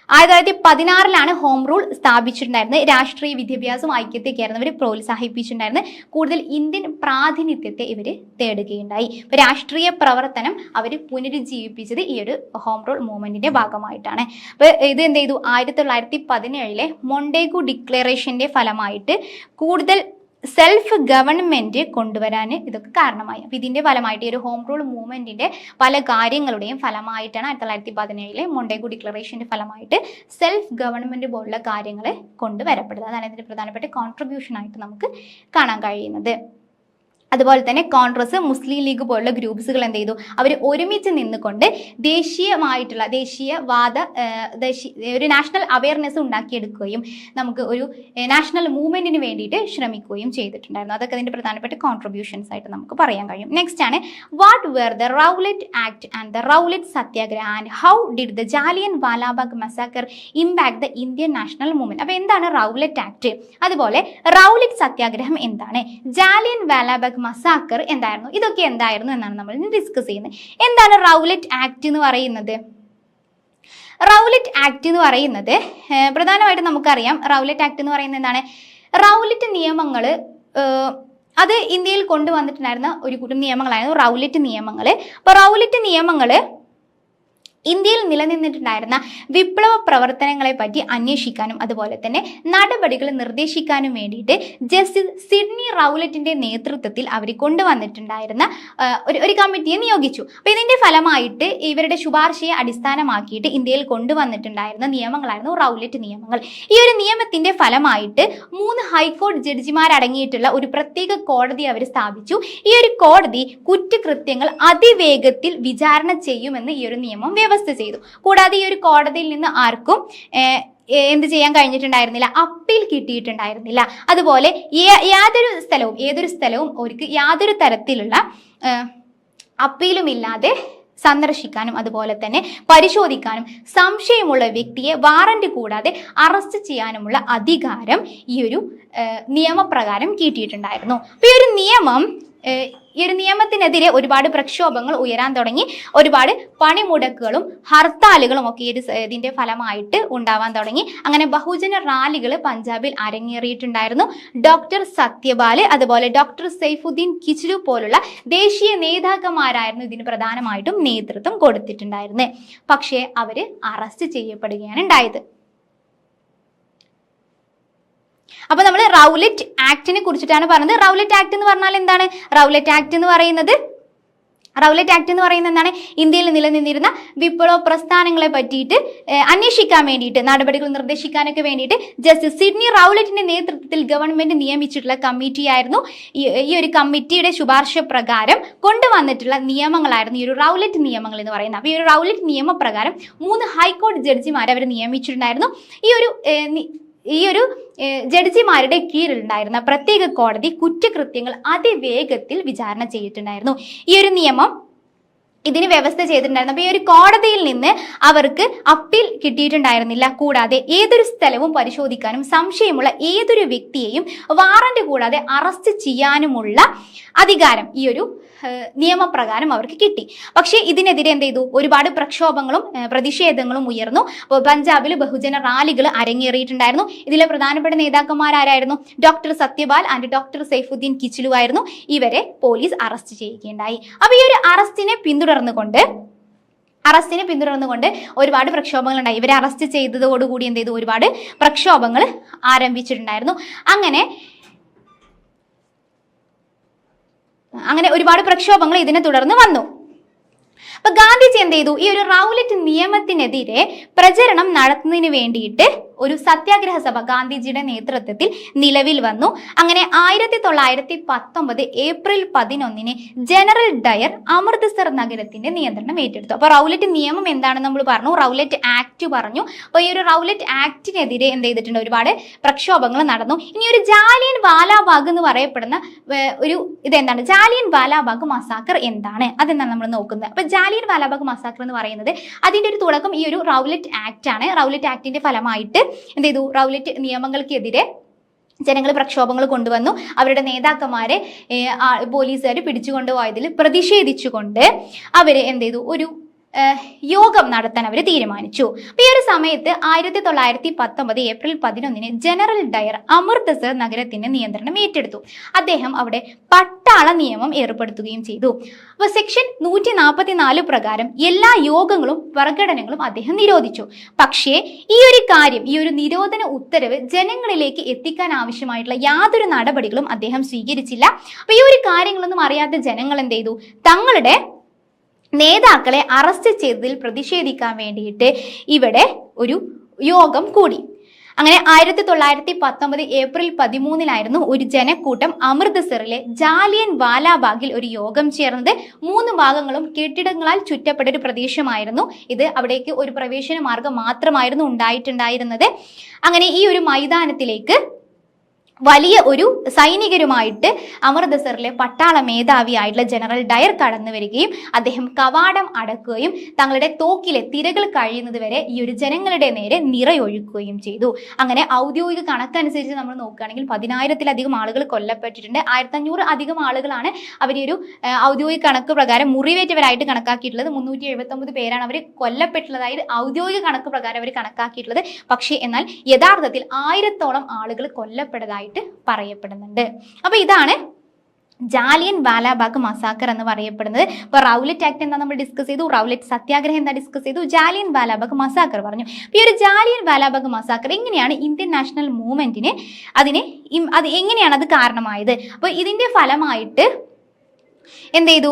1916 ഹോം റൂൾ സ്ഥാപിച്ചിട്ടുണ്ടായിരുന്നത്. രാഷ്ട്രീയ വിദ്യാഭ്യാസവും ഐക്യത്തെയൊക്കെയായിരുന്നു ഇവർ പ്രോത്സാഹിപ്പിച്ചിട്ടുണ്ടായിരുന്നത്. കൂടുതൽ ഇന്ത്യൻ പ്രാതിനിധ്യത്തെ ഇവർ തേടുകയുണ്ടായി. ഇപ്പൊ രാഷ്ട്രീയ പ്രവർത്തനം അവർ പുനരുജ്ജീവിപ്പിച്ചത് ഈ ഒരു ഹോം റൂൾ മൂവ്മെന്റിന്റെ ഭാഗമായിട്ടാണ്. അപ്പൊ ഇത് എന്ത് ചെയ്തു? 1917 മൊണ്ടേഗു ഡിക്ലറേഷന്റെ ഫലമായിട്ട് കൂടുതൽ സെൽഫ് ഗവൺമെന്റ് കൊണ്ടുവരാൻ ഇതൊക്കെ കാരണമായി. അപ്പൊ ഇതിന്റെ ഫലമായിട്ട് ഈ ഒരു ഹോം റൂൾ മൂവ്മെന്റിന്റെ പല കാര്യങ്ങളുടെയും ഫലമായിട്ടാണ് 1917 മൊണ്ടേഗു ഡിക്ലറേഷന്റെ ഫലമായിട്ട് സെൽഫ് ഗവൺമെന്റ് പോലുള്ള കാര്യങ്ങൾ കൊണ്ടുവരപ്പെടുന്നത്. അതാണ് ഇതിന്റെ പ്രധാനപ്പെട്ട കോൺട്രിബ്യൂഷൻ ആയിട്ട് നമുക്ക് കാണാൻ കഴിയുന്നത്. അതുപോലെ തന്നെ കോൺഗ്രസ്, മുസ്ലിം ലീഗ് പോലുള്ള ഗ്രൂപ്പ്സുകൾ എന്ത് ചെയ്തു, അവർ ഒരുമിച്ച് നിന്നുകൊണ്ട് ദേശീയമായിട്ടുള്ള ഒരു നാഷണൽ അവയർനെസ് ഉണ്ടാക്കിയെടുക്കുകയും നമുക്ക് ഒരു നാഷണൽ മൂവ്മെന്റിന് വേണ്ടിയിട്ട് ശ്രമിക്കുകയും ചെയ്തിട്ടുണ്ടായിരുന്നു. അതൊക്കെ അതിന്റെ പ്രധാനപ്പെട്ട കോൺട്രിബ്യൂഷൻസ് ആയിട്ട് നമുക്ക് പറയാൻ കഴിയും. നെക്സ്റ്റ് ആണ് what were the Rowlatt act and the Rowlatt satyagraha and how did the Jallianwala വാലാബാഗ് massacre impact the Indian national movement. അപ്പൊ എന്താണ് റൗലറ്റ് ആക്ട്, അതുപോലെ റൗലറ്റ് സത്യാഗ്രഹം എന്താണ്, ജാലിയൻ വാലാബാഗ് മസാക്കർ എന്തായിരുന്നു, ഇതൊക്കെ എന്തായിരുന്നു എന്നാണ് നമ്മൾ ഇന്ന് ഡിസ്കസ് ചെയ്യുന്നത്. എന്താണ് റൗലറ്റ് ആക്ട് എന്ന് പറയുന്നത്? റൗലറ്റ് ആക്ട് എന്ന് പറയുന്നത് പ്രധാനമായിട്ടും നമുക്കറിയാം, റൗലറ്റ് ആക്ട് എന്ന് പറയുന്നത് എന്താണ്, റൗലറ്റ് നിയമങ്ങൾ അത് ഇന്ത്യയിൽ കൊണ്ടുവന്നിട്ടുണ്ടായിരുന്ന ഒരു കൂട്ടം നിയമങ്ങളായിരുന്നു റൗലറ്റ് നിയമങ്ങൾ. അപ്പോൾ റൗലറ്റ് നിയമങ്ങൾ ഇന്ത്യയിൽ നിലനിന്നിട്ടുണ്ടായിരുന്ന വിപ്ലവ പ്രവർത്തനങ്ങളെ പറ്റി അന്വേഷിക്കാനും അതുപോലെ തന്നെ നടപടികൾ നിർദ്ദേശിക്കാനും വേണ്ടിയിട്ട് ജസ്റ്റിസ് സിഡ്നി റൗലറ്റിന്റെ നേതൃത്വത്തിൽ അവർ കൊണ്ടുവന്നിട്ടുണ്ടായിരുന്ന ഒരു കമ്മിറ്റിയെ നിയോഗിച്ചു. അപ്പോൾ ഇതിന്റെ ഫലമായിട്ട് ഇവരുടെ ശുപാർശയെ അടിസ്ഥാനമാക്കിയിട്ട് ഇന്ത്യയിൽ കൊണ്ടുവന്നിട്ടുണ്ടായിരുന്ന നിയമങ്ങളായിരുന്നു റൗലറ്റ് നിയമങ്ങൾ. ഈ ഒരു നിയമത്തിന്റെ ഫലമായിട്ട് 3 ഹൈക്കോടതി ജഡ്ജിമാരടങ്ങിയിട്ടുള്ള ഒരു പ്രത്യേക കോടതി അവർ സ്ഥാപിച്ചു. ഈ ഒരു കോടതി കുറ്റകൃത്യങ്ങൾ അതിവേഗത്തിൽ വിചാരണ ചെയ്യുമെന്ന് ഈ ഒരു നിയമം വ്യവസ്ഥ ചെയ്തു. കൂടാതെ ഈ ഒരു കോടതിയിൽ നിന്ന് ആർക്കും എന്ത് ചെയ്യാൻ കഴിഞ്ഞിട്ടുണ്ടായിരുന്നില്ല, അപ്പീൽ കിട്ടിയിട്ടുണ്ടായിരുന്നില്ല. അതുപോലെ ഏതൊരു സ്ഥലവും അവർക്ക് യാതൊരു തരത്തിലുള്ള അപ്പീലുമില്ലാതെ സന്ദർശിക്കാനും അതുപോലെ തന്നെ പരിശോധിക്കാനും സംശയമുള്ള വ്യക്തിയെ വാറന്റ് കൂടാതെ അറസ്റ്റ് ചെയ്യാനുമുള്ള അധികാരം ഈ ഒരു നിയമപ്രകാരം കിട്ടിയിട്ടുണ്ടായിരുന്നു. അപ്പൊ ഈ ഒരു നിയമത്തിനെതിരെ ഒരുപാട് പ്രക്ഷോഭങ്ങൾ ഉയരാൻ തുടങ്ങി. ഒരുപാട് പണിമുടക്കുകളും ഹർത്താലുകളും ഒക്കെ ഇതിന്റെ ഫലമായിട്ട് ഉണ്ടാവാൻ തുടങ്ങി. അങ്ങനെ ബഹുജന റാലികൾ പഞ്ചാബിൽ അരങ്ങേറിയിട്ടുണ്ടായിരുന്നു. ഡോക്ടർ സത്യപാൽ അതുപോലെ ഡോക്ടർ സൈഫുദ്ദീൻ കിച്ലു പോലുള്ള ദേശീയ നേതാക്കന്മാരായിരുന്നു ഇതിന് പ്രധാനമായിട്ടും നേതൃത്വം കൊടുത്തിട്ടുണ്ടായിരുന്നത്. പക്ഷേ അവര് അറസ്റ്റ് ചെയ്യപ്പെടുകയാണ് ഉണ്ടായത്. അപ്പൊ നമ്മൾ റൗലറ്റ് ആക്ടിനെ കുറിച്ചിട്ടാണ് പറഞ്ഞത്. റൗലറ്റ് ആക്ട് എന്ന് പറഞ്ഞാൽ എന്താണ്? റൗലറ്റ് ആക്ട് എന്ന് പറയുന്നത് എന്താണ്? ഇന്ത്യയിൽ നിലനിന്നിരുന്ന വിപ്ലവ പ്രസ്ഥാനങ്ങളെ പറ്റിയിട്ട് അന്വേഷിക്കാൻ വേണ്ടിയിട്ട് നടപടികൾ നിർദ്ദേശിക്കാനൊക്കെ വേണ്ടിയിട്ട് ജസ്റ്റിസ് സിഡ്നി റൗലറ്റിന്റെ നേതൃത്വത്തിൽ ഗവൺമെന്റ് നിയമിച്ചിട്ടുള്ള കമ്മിറ്റിയായിരുന്നു. ഈ ഒരു കമ്മിറ്റിയുടെ ശുപാർശ പ്രകാരം കൊണ്ടുവന്നിട്ടുള്ള നിയമങ്ങളായിരുന്നു ഈ ഒരു റൗലറ്റ് നിയമങ്ങൾ എന്ന് പറയുന്നത്. അപ്പോൾ ഈ ഒരു റൗലറ്റ് നിയമപ്രകാരം 3 ഹൈക്കോടതി ജഡ്ജിമാരെ അവർ നിയമിച്ചിട്ടുണ്ടായിരുന്നു. ഈ ഒരു ജഡ്ജിമാരുടെ കീഴിലുണ്ടായിരുന്ന പ്രത്യേക കോടതി കുറ്റകൃത്യങ്ങൾ അതിവേഗത്തിൽ വിചാരണ ചെയ്തിട്ടുണ്ടായിരുന്നു. ഈ ഒരു നിയമം ഇതിന് വ്യവസ്ഥ ചെയ്തിട്ടുണ്ടായിരുന്നു. അപ്പോൾ ഈ ഒരു കോടതിയിൽ നിന്ന് അവർക്ക് അപ്പീൽ കിട്ടിയിട്ടുണ്ടായിരുന്നില്ല. കൂടാതെ ഏതൊരു സ്ഥലവും പരിശോധിക്കാനും സംശയമുള്ള ഏതൊരു വ്യക്തിയെയും വാറന്റ് കൂടാതെ അറസ്റ്റ് ചെയ്യാനുമുള്ള അധികാരം ഈ ഒരു നിയമപ്രകാരം അവർക്ക് കിട്ടി. പക്ഷേ ഇതിനെതിരെ എന്ത് ചെയ്തു? ഒരുപാട് പ്രക്ഷോഭങ്ങളും പ്രതിഷേധങ്ങളും ഉയർന്നു. അപ്പോൾ പഞ്ചാബിൽ ബഹുജന റാലികൾ അരങ്ങേറിയിട്ടുണ്ടായിരുന്നു. ഇതിലെ പ്രധാനപ്പെട്ട നേതാക്കന്മാരായിരുന്നു doctor Satyapal and doctor Saifuddin Kitchlew ആയിരുന്നു. ഇവരെ പോലീസ് അറസ്റ്റ് ചെയ്യുകയുണ്ടായി. അപ്പോൾ ഈ ഒരു അറസ്റ്റിനെ പിന്തുടർന്നുകൊണ്ട് ഒരുപാട് പ്രക്ഷോഭങ്ങൾ ഉണ്ടായി. ഇവരെ അറസ്റ്റ് ചെയ്തതോടുകൂടി എന്ത് ചെയ്തു? ഒരുപാട് പ്രക്ഷോഭങ്ങൾ ആരംഭിച്ചിട്ടുണ്ടായിരുന്നു. അങ്ങനെ ഒരുപാട് പ്രക്ഷോഭങ്ങൾ ഇതിനെ തുടർന്ന് വന്നു. അപ്പൊ ഗാന്ധിജി എന്ത് ചെയ്തു? ഈ ഒരു റൗലറ്റ് നിയമത്തിനെതിരെ പ്രചരണം നടത്തുന്നതിന് വേണ്ടിയിട്ട് ഒരു സത്യാഗ്രഹ സഭ ഗാന്ധിജിയുടെ നേതൃത്വത്തിൽ നിലവിൽ വന്നു. അങ്ങനെ 1919 ഏപ്രിൽ 11 ജനറൽ ഡയർ അമൃത്സർ നഗരത്തിന്റെ നിയന്ത്രണം ഏറ്റെടുത്തു. അപ്പൊ റൗലറ്റ് നിയമം എന്താണെന്ന് നമ്മൾ പറഞ്ഞു, റൗലറ്റ് ആക്ട് പറഞ്ഞു. അപ്പൊ ഈ ഒരു റൗലറ്റ് ആക്ടിനെതിരെ എന്ത് ചെയ്തിട്ടുണ്ട്? ഒരുപാട് പ്രക്ഷോഭങ്ങൾ നടന്നു. ഇനി ഒരു ജാലിയൻ വാലാബാഗ് എന്ന് പറയപ്പെടുന്ന ഇതെന്താണ്? ജാലിയൻ വാലാബാഗ് മസാക്കർ എന്താണ്? അതെന്താണ് നമ്മൾ നോക്കുന്നത്. അപ്പൊ ജാലിയൻ വാലാബാഗ് മസാക്കർ എന്ന് പറയുന്നത് അതിന്റെ ഒരു തുടക്കം ഈ ഒരു റൗലറ്റ് ആക്ട് ആണ്. റൗലറ്റ് ആക്ടിന്റെ ഫലമായിട്ട് എന്ത് ചെയ്തു? റൗലറ്റ് നിയമങ്ങൾക്കെതിരെ ജനങ്ങൾ പ്രക്ഷോഭങ്ങൾ കൊണ്ടുവന്നു. അവരുടെ നേതാക്കന്മാരെ പോലീസുകാർ പിടിച്ചുകൊണ്ടുപോയതിൽ പ്രതിഷേധിച്ചുകൊണ്ട് അവര് എന്ത് ചെയ്തു? ഒരു യോഗം നടത്താൻ അവർ തീരുമാനിച്ചു. അപ്പൊ ഈ ഒരു സമയത്ത് 1919 ഏപ്രിൽ 11 ജനറൽ ഡയർ അമൃത്സർ നഗരത്തിന്റെ നിയന്ത്രണം ഏറ്റെടുത്തു. അദ്ദേഹം അവിടെ പട്ടാള നിയമം ഏർപ്പെടുത്തുകയും ചെയ്തു. അപ്പൊ സെക്ഷൻ 144 പ്രകാരം എല്ലാ യോഗങ്ങളും പ്രകടനങ്ങളും അദ്ദേഹം നിരോധിച്ചു. പക്ഷേ ഈ ഒരു നിരോധന ഉത്തരവ് ജനങ്ങളിലേക്ക് എത്തിക്കാൻ ആവശ്യമായിട്ടുള്ള യാതൊരു നടപടികളും അദ്ദേഹം സ്വീകരിച്ചില്ല. അപ്പൊ ഈ ഒരു കാര്യങ്ങളൊന്നും അറിയാത്ത ജനങ്ങൾ എന്ത് ചെയ്തു? തങ്ങളുടെ നേതാക്കളെ അറസ്റ്റ് ചെയ്തതിൽ പ്രതിഷേധിക്കാൻ വേണ്ടിയിട്ട് ഇവിടെ ഒരു യോഗം കൂടി. അങ്ങനെ 1919 ഏപ്രിൽ 13 ഒരു ജനക്കൂട്ടം അമൃത്സറിലെ ജാലിയൻ വാലാബാഗിൽ ഒരു യോഗം ചേർന്നത്. 3 ഭാഗങ്ങളും കെട്ടിടങ്ങളാൽ ചുറ്റപ്പെട്ട ഒരു പ്രദേശമായിരുന്നു ഇത്. അവിടേക്ക് ഒരു പ്രവേശന മാർഗം മാത്രമായിരുന്നു ഉണ്ടായിട്ടുണ്ടായിരുന്നത്. അങ്ങനെ ഈ ഒരു മൈതാനത്തിലേക്ക് വലിയ ഒരു സൈനികരുമായിട്ട് അമൃത്സറിലെ പട്ടാള മേധാവിയായിട്ടുള്ള ജനറൽ ഡയർ കടന്നു വരികയും അദ്ദേഹം കവാടം അടക്കുകയും തങ്ങളുടെ തോക്കിലെ തിരകൾ കഴിയുന്നത് വരെ ഈ ഒരു ജനങ്ങളുടെ നേരെ നിറയൊഴുക്കുകയും ചെയ്തു. അങ്ങനെ ഔദ്യോഗിക കണക്കനുസരിച്ച് നമ്മൾ നോക്കുകയാണെങ്കിൽ 10,000-ലധികം ആളുകൾ കൊല്ലപ്പെട്ടിട്ടുണ്ട്. 1,500 അധികം ആളുകളാണ് അവരൊരു ഔദ്യോഗിക കണക്ക് പ്രകാരം മുറിവേറ്റവരായിട്ട് കണക്കാക്കിയിട്ടുള്ളത്. 379 പേരാണ് അവർ കൊല്ലപ്പെട്ടുള്ളതായി ഔദ്യോഗിക കണക്ക് പ്രകാരം അവർ കണക്കാക്കിയിട്ടുള്ളത്. പക്ഷേ എന്നാൽ യഥാർത്ഥത്തിൽ 1000-ഓളം ആളുകൾ കൊല്ലപ്പെട്ടതായി പറയപ്പെടുന്നുണ്ട്. അപ്പൊ ഇതാണ് ജാലിയൻ വാലാബാഗ് മസാക്കർ എന്ന് പറയപ്പെടുന്നത്. ഇപ്പൊ റൗലറ്റ് ആക്ട് എന്താ നമ്മൾ ഡിസ്കസ് ചെയ്തു, റൗലറ്റ് സത്യാഗ്രഹം എന്താ ഡിസ്കസ് ചെയ്തു, ജാലിയൻ വാലാബാഗ് മസാക്കർ പറഞ്ഞു. ഈ ഒരു ജാലിയൻ വാലാബാഗ് മസാക്കർ എങ്ങനെയാണ് ഇന്ത്യൻ നാഷണൽ മൂവ്മെന്റിന് അത് എങ്ങനെയാണ് അത് കാരണമായത്? അപ്പൊ ഇതിന്റെ ഫലമായിട്ട് എന്ത് ചെയ്തു?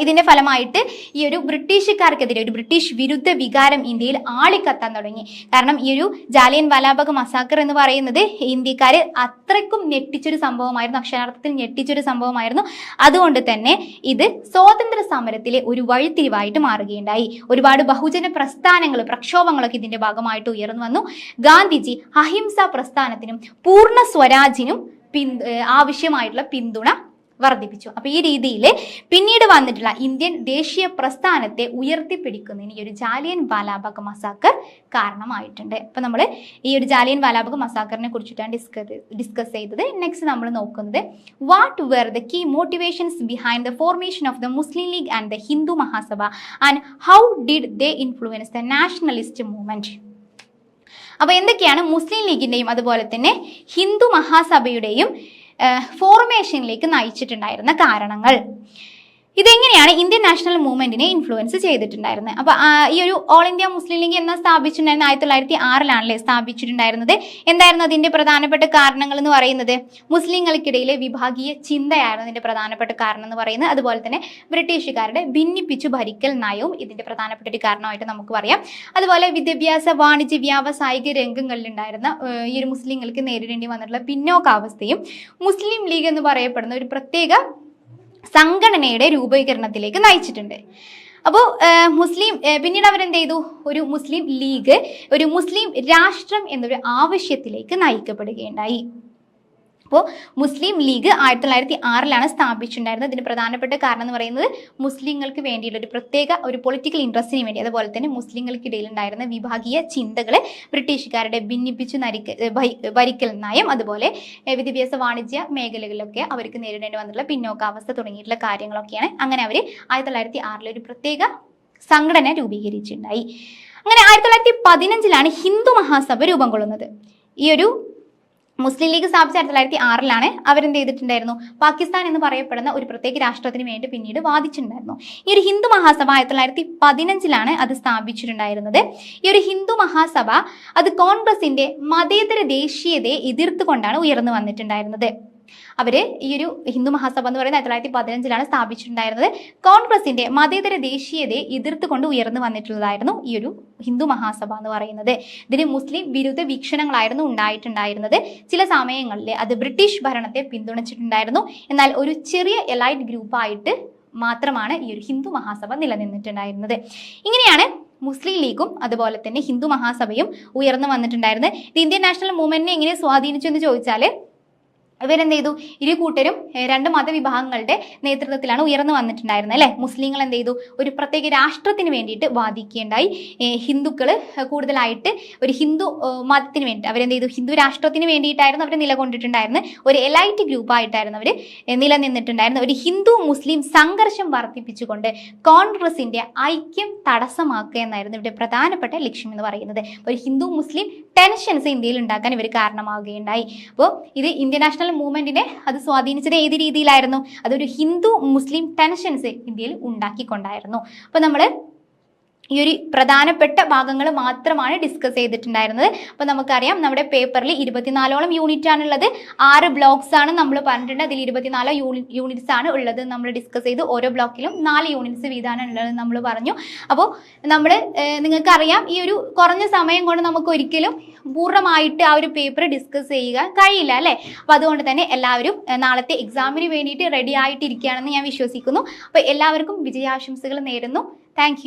ഇതിന്റെ ഫലമായിട്ട് ഈ ഒരു ബ്രിട്ടീഷുകാർക്കെതിരെ ഒരു ബ്രിട്ടീഷ് വിരുദ്ധ വികാരം ഇന്ത്യയിൽ ആളിക്കത്താൻ തുടങ്ങി. കാരണം ഈ ഒരു ജാലിയൻ വാലാബാഗ് മസാക്കർ എന്ന് പറയുന്നത് ഇന്ത്യക്കാരെ അത്രയ്ക്കും ഞെട്ടിച്ചൊരു സംഭവമായിരുന്നു, അക്ഷരാർത്ഥത്തിൽ ഞെട്ടിച്ചൊരു സംഭവമായിരുന്നു. അതുകൊണ്ട് തന്നെ ഇത് സ്വാതന്ത്ര്യ സമരത്തിലെ ഒരു വഴിത്തിരിവായിട്ട് മാറുകയുണ്ടായി. ഒരുപാട് ബഹുജന പ്രസ്ഥാനങ്ങൾ, പ്രക്ഷോഭങ്ങളൊക്കെ ഇതിന്റെ ഭാഗമായിട്ട് ഉയർന്നു വന്നു. ഗാന്ധിജി അഹിംസ പ്രസ്ഥാനത്തിനും പൂർണ്ണ സ്വരാജിനും ആവശ്യമായിട്ടുള്ള പിന്തുണ വർദ്ധിപ്പിച്ചു. അപ്പൊ ഈ രീതിയിൽ പിന്നീട് വന്നിട്ടുള്ള ഇന്ത്യൻ ദേശീയ പ്രസ്ഥാനത്തെ ഉയർത്തിപ്പിടിക്കുന്നതിന് ഈ ഒരു ജാലിയൻ വാലാബാഗ് മസാക്കർ കാരണമായിട്ടുണ്ട്. അപ്പൊ നമ്മൾ ഈ ഒരു ജാലിയൻ വാലാബാഗ് മസാക്കറിനെ കുറിച്ചിട്ടാണ് ഡിസ്കസ് ചെയ്തത്. നെക്സ്റ്റ് നമ്മൾ നോക്കുന്നത് what were the key motivations behind the formation of the Muslim League and the Hindu Mahasabha and how did they influence the nationalist movement. അപ്പൊ എന്തൊക്കെയാണ് മുസ്ലിം ലീഗിന്റെയും അതുപോലെ തന്നെ ഹിന്ദു മഹാസഭയുടെയും ഫോർമേഷനിലേക്ക് നയിച്ചിട്ടുണ്ടായിരുന്ന കാരണങ്ങൾ? ഇതെങ്ങനെയാണ് ഇന്ത്യൻ നാഷണൽ മൂവ്മെന്റിനെ ഇൻഫ്ലുവൻസ് ചെയ്തിട്ടുണ്ടായിരുന്നത്? അപ്പൊ ഈ ഒരു ഓൾ ഇന്ത്യ മുസ്ലിം ലീഗ് എന്നാ സ്ഥാപിച്ചിട്ടുണ്ടായിരുന്നത് 1906 സ്ഥാപിച്ചിട്ടുണ്ടായിരുന്നത്. എന്തായിരുന്നു അതിന്റെ പ്രധാനപ്പെട്ട കാരണങ്ങൾ എന്ന് പറയുന്നത്? മുസ്ലിങ്ങൾക്കിടയിലെ വിഭാഗീയ ചിന്തയായിരുന്നു ഇതിന്റെ പ്രധാനപ്പെട്ട കാരണം എന്ന് പറയുന്നത്. അതുപോലെ തന്നെ ബ്രിട്ടീഷുകാരുടെ ഭിന്നിപ്പിച്ചു ഭരിക്കൽ നയവും ഇതിന്റെ പ്രധാനപ്പെട്ട ഒരു കാരണമായിട്ട് നമുക്ക് പറയാം. അതുപോലെ വിദ്യാഭ്യാസ, വാണിജ്യ, വ്യാവസായിക രംഗങ്ങളിൽ ഉണ്ടായിരുന്ന ഈ ഒരു മുസ്ലിങ്ങൾക്ക് നേരിടേണ്ടി വന്നിട്ടുള്ള പിന്നോക്കാവസ്ഥയും മുസ്ലിം ലീഗ് എന്ന് പറയപ്പെടുന്ന ഒരു പ്രത്യേക സംഘടനയുടെ രൂപീകരണത്തിലേക്ക് നയിച്ചിട്ടുണ്ട്. അപ്പോൾ പിന്നീട് അവരെന്ത് ചെയ്തു? ഒരു മുസ്ലിം ലീഗ്, ഒരു മുസ്ലിം രാഷ്ട്രം എന്നൊരു ആവശ്യത്തിലേക്ക് നയിക്കപ്പെടുകയുണ്ടായി. അപ്പോൾ മുസ്ലിം ലീഗ് 1906 സ്ഥാപിച്ചിട്ടുണ്ടായിരുന്നത്. ഇതിന് പ്രധാനപ്പെട്ട കാരണം എന്ന് പറയുന്നത് മുസ്ലിങ്ങൾക്ക് വേണ്ടിയുള്ള ഒരു പ്രത്യേക ഒരു പൊളിറ്റിക്കൽ ഇൻട്രസ്റ്റിന് വേണ്ടി, അതുപോലെ തന്നെ മുസ്ലിങ്ങൾക്കിടയിൽ ഉണ്ടായിരുന്ന വിഭാഗീയ ചിന്തകളെ ബ്രിട്ടീഷുകാരുടെ ഭിന്നിപ്പിച്ചു ഭരിക്കൽ നയം, അതുപോലെ വിദ്യാഭ്യാസ, വാണിജ്യ മേഖലകളിലൊക്കെ അവർക്ക് നേരിടേണ്ടി വന്നിട്ടുള്ള പിന്നോക്കാവസ്ഥ തുടങ്ങിയിട്ടുള്ള കാര്യങ്ങളൊക്കെയാണ്. അങ്ങനെ അവർ 1906 ഒരു പ്രത്യേക സംഘടന രൂപീകരിച്ചിട്ടുണ്ടായി. അങ്ങനെ 1915 ഹിന്ദു മഹാസഭ രൂപം കൊള്ളുന്നത്. ഈ ഒരു മുസ്ലിം ലീഗ് സ്ഥാപിച്ച 1906 അവരെന്ത് ചെയ്തിട്ടുണ്ടായിരുന്നു? പാകിസ്ഥാൻ എന്ന് പറയപ്പെടുന്ന ഒരു പ്രത്യേക രാഷ്ട്രത്തിന് വേണ്ടി പിന്നീട് വാദിച്ചിട്ടുണ്ടായിരുന്നു. ഈ ഒരു ഹിന്ദു മഹാസഭ 1915 അത് സ്ഥാപിച്ചിട്ടുണ്ടായിരുന്നത്. ഈ ഒരു ഹിന്ദു മഹാസഭ അത് കോൺഗ്രസിന്റെ മതേതര ദേശീയതയെ എതിർത്തുകൊണ്ടാണ് ഉയർന്നു വന്നിട്ടുണ്ടായിരുന്നത്. അവര് ഈ ഒരു ഹിന്ദു മഹാസഭ എന്ന് പറയുന്നത് 1915 സ്ഥാപിച്ചിട്ടുണ്ടായിരുന്നത്. കോൺഗ്രസിന്റെ മതേതര ദേശീയതയെ എതിർത്തുകൊണ്ട് ഉയർന്നു വന്നിട്ടുള്ളതായിരുന്നു ഈ ഒരു ഹിന്ദു മഹാസഭ എന്ന് പറയുന്നത്. ഇതിന് മുസ്ലിം വിരുദ്ധ വീക്ഷണങ്ങളായിരുന്നു ഉണ്ടായിട്ടുണ്ടായിരുന്നത്. ചില സമയങ്ങളിൽ അത് ബ്രിട്ടീഷ് ഭരണത്തെ പിന്തുണച്ചിട്ടുണ്ടായിരുന്നു. എന്നാൽ ഒരു ചെറിയ എലൈറ്റ് ഗ്രൂപ്പായിട്ട് മാത്രമാണ് ഈ ഒരു ഹിന്ദു മഹാസഭ നിലനിന്നിട്ടുണ്ടായിരുന്നത്. ഇങ്ങനെയാണ് മുസ്ലിം ലീഗും അതുപോലെ തന്നെ ഹിന്ദു മഹാസഭയും ഉയർന്നു വന്നിട്ടുണ്ടായിരുന്നത്. ഇത് ഇന്ത്യൻ നാഷണൽ മൂവ്മെന്റിനെ എങ്ങനെ സ്വാധീനിച്ചു എന്ന് ചോദിച്ചാൽ ഇവരെന്ത് ചെയ്തു? ഇരു കൂട്ടരും 2 മതവിഭാഗങ്ങളുടെ നേതൃത്വത്തിലാണ് ഉയർന്നു വന്നിട്ടുണ്ടായിരുന്നത് അല്ലെ. മുസ്ലിങ്ങൾ എന്ത് ചെയ്തു? ഒരു പ്രത്യേക രാഷ്ട്രത്തിന് വേണ്ടിയിട്ട് വാദിക്കുകയുണ്ടായി. ഹിന്ദുക്കൾ കൂടുതലായിട്ട് ഒരു ഹിന്ദു മതത്തിന് വേണ്ടി അവരെന്ത് ചെയ്തു? ഹിന്ദു രാഷ്ട്രത്തിന് വേണ്ടിയിട്ടായിരുന്നു അവർ നിലകൊണ്ടിട്ടുണ്ടായിരുന്നത്. ഒരു എലൈറ്റ് ഗ്രൂപ്പായിട്ടായിരുന്നു അവർ നിലനിന്നിട്ടുണ്ടായിരുന്നത്. ഒരു ഹിന്ദു മുസ്ലിം സംഘർഷം വർദ്ധിപ്പിച്ചുകൊണ്ട് കോൺഗ്രസിന്റെ ഐക്യം തടസ്സമാക്കുക എന്നായിരുന്നു ഇവിടെ പ്രധാനപ്പെട്ട ലക്ഷ്യം എന്ന് പറയുന്നത്. ഒരു ഹിന്ദു മുസ്ലിം ടെൻഷൻസ് ഇന്ത്യയിൽ ഉണ്ടാക്കാൻ ഇവർ കാരണമാവുകയുണ്ടായി. അപ്പോൾ ഇത് ഇന്ത്യൻ നാഷണൽ മൂവ്മെന്റിനെ അത് സ്വാധീനിച്ചത് ഏത് രീതിയിലായിരുന്നു? അതൊരു ഹിന്ദു മുസ്ലിം ടെൻഷൻസ് ഇന്ത്യയിൽ ഉണ്ടാക്കിക്കൊണ്ടായിരുന്നു. അപ്പൊ നമ്മൾ ഈ ഒരു പ്രധാനപ്പെട്ട ഭാഗങ്ങൾ മാത്രമാണ് ഡിസ്കസ് ചെയ്തിട്ടുണ്ടായിരുന്നത്. അപ്പൊ നമുക്കറിയാം നമ്മുടെ പേപ്പറിൽ 24ഓളം യൂണിറ്റ് ആണുള്ളത്. 6 ബ്ലോക്സ് ആണ് നമ്മൾ പറഞ്ഞിട്ടുണ്ട്. അതിൽ 24 യൂണിറ്റ്സ് ആണ് ഉള്ളത് നമ്മൾ ഡിസ്കസ് ചെയ്തു. ഓരോ ബ്ലോക്കിലും 4 യൂണിറ്റ്സ് വീതമാണ് ഉള്ളത് നമ്മൾ പറഞ്ഞു. അപ്പോൾ നിങ്ങൾക്കറിയാം ഈ ഒരു കുറഞ്ഞ സമയം കൊണ്ട് നമുക്ക് ഒരിക്കലും പൂർണ്ണമായിട്ട് ആ ഒരു പേപ്പർ ഡിസ്കസ് ചെയ്യുക കഴിയില്ല അല്ലേ. അപ്പോൾ അതുകൊണ്ട് തന്നെ എല്ലാവരും നാളത്തെ എക്സാമിന് വേണ്ടിയിട്ട് റെഡി ആയിട്ടിരിക്കുകയാണെന്ന് ഞാൻ വിശ്വസിക്കുന്നു. അപ്പോൾ എല്ലാവർക്കും വിജയാശംസകൾ നേരുന്നു. താങ്ക്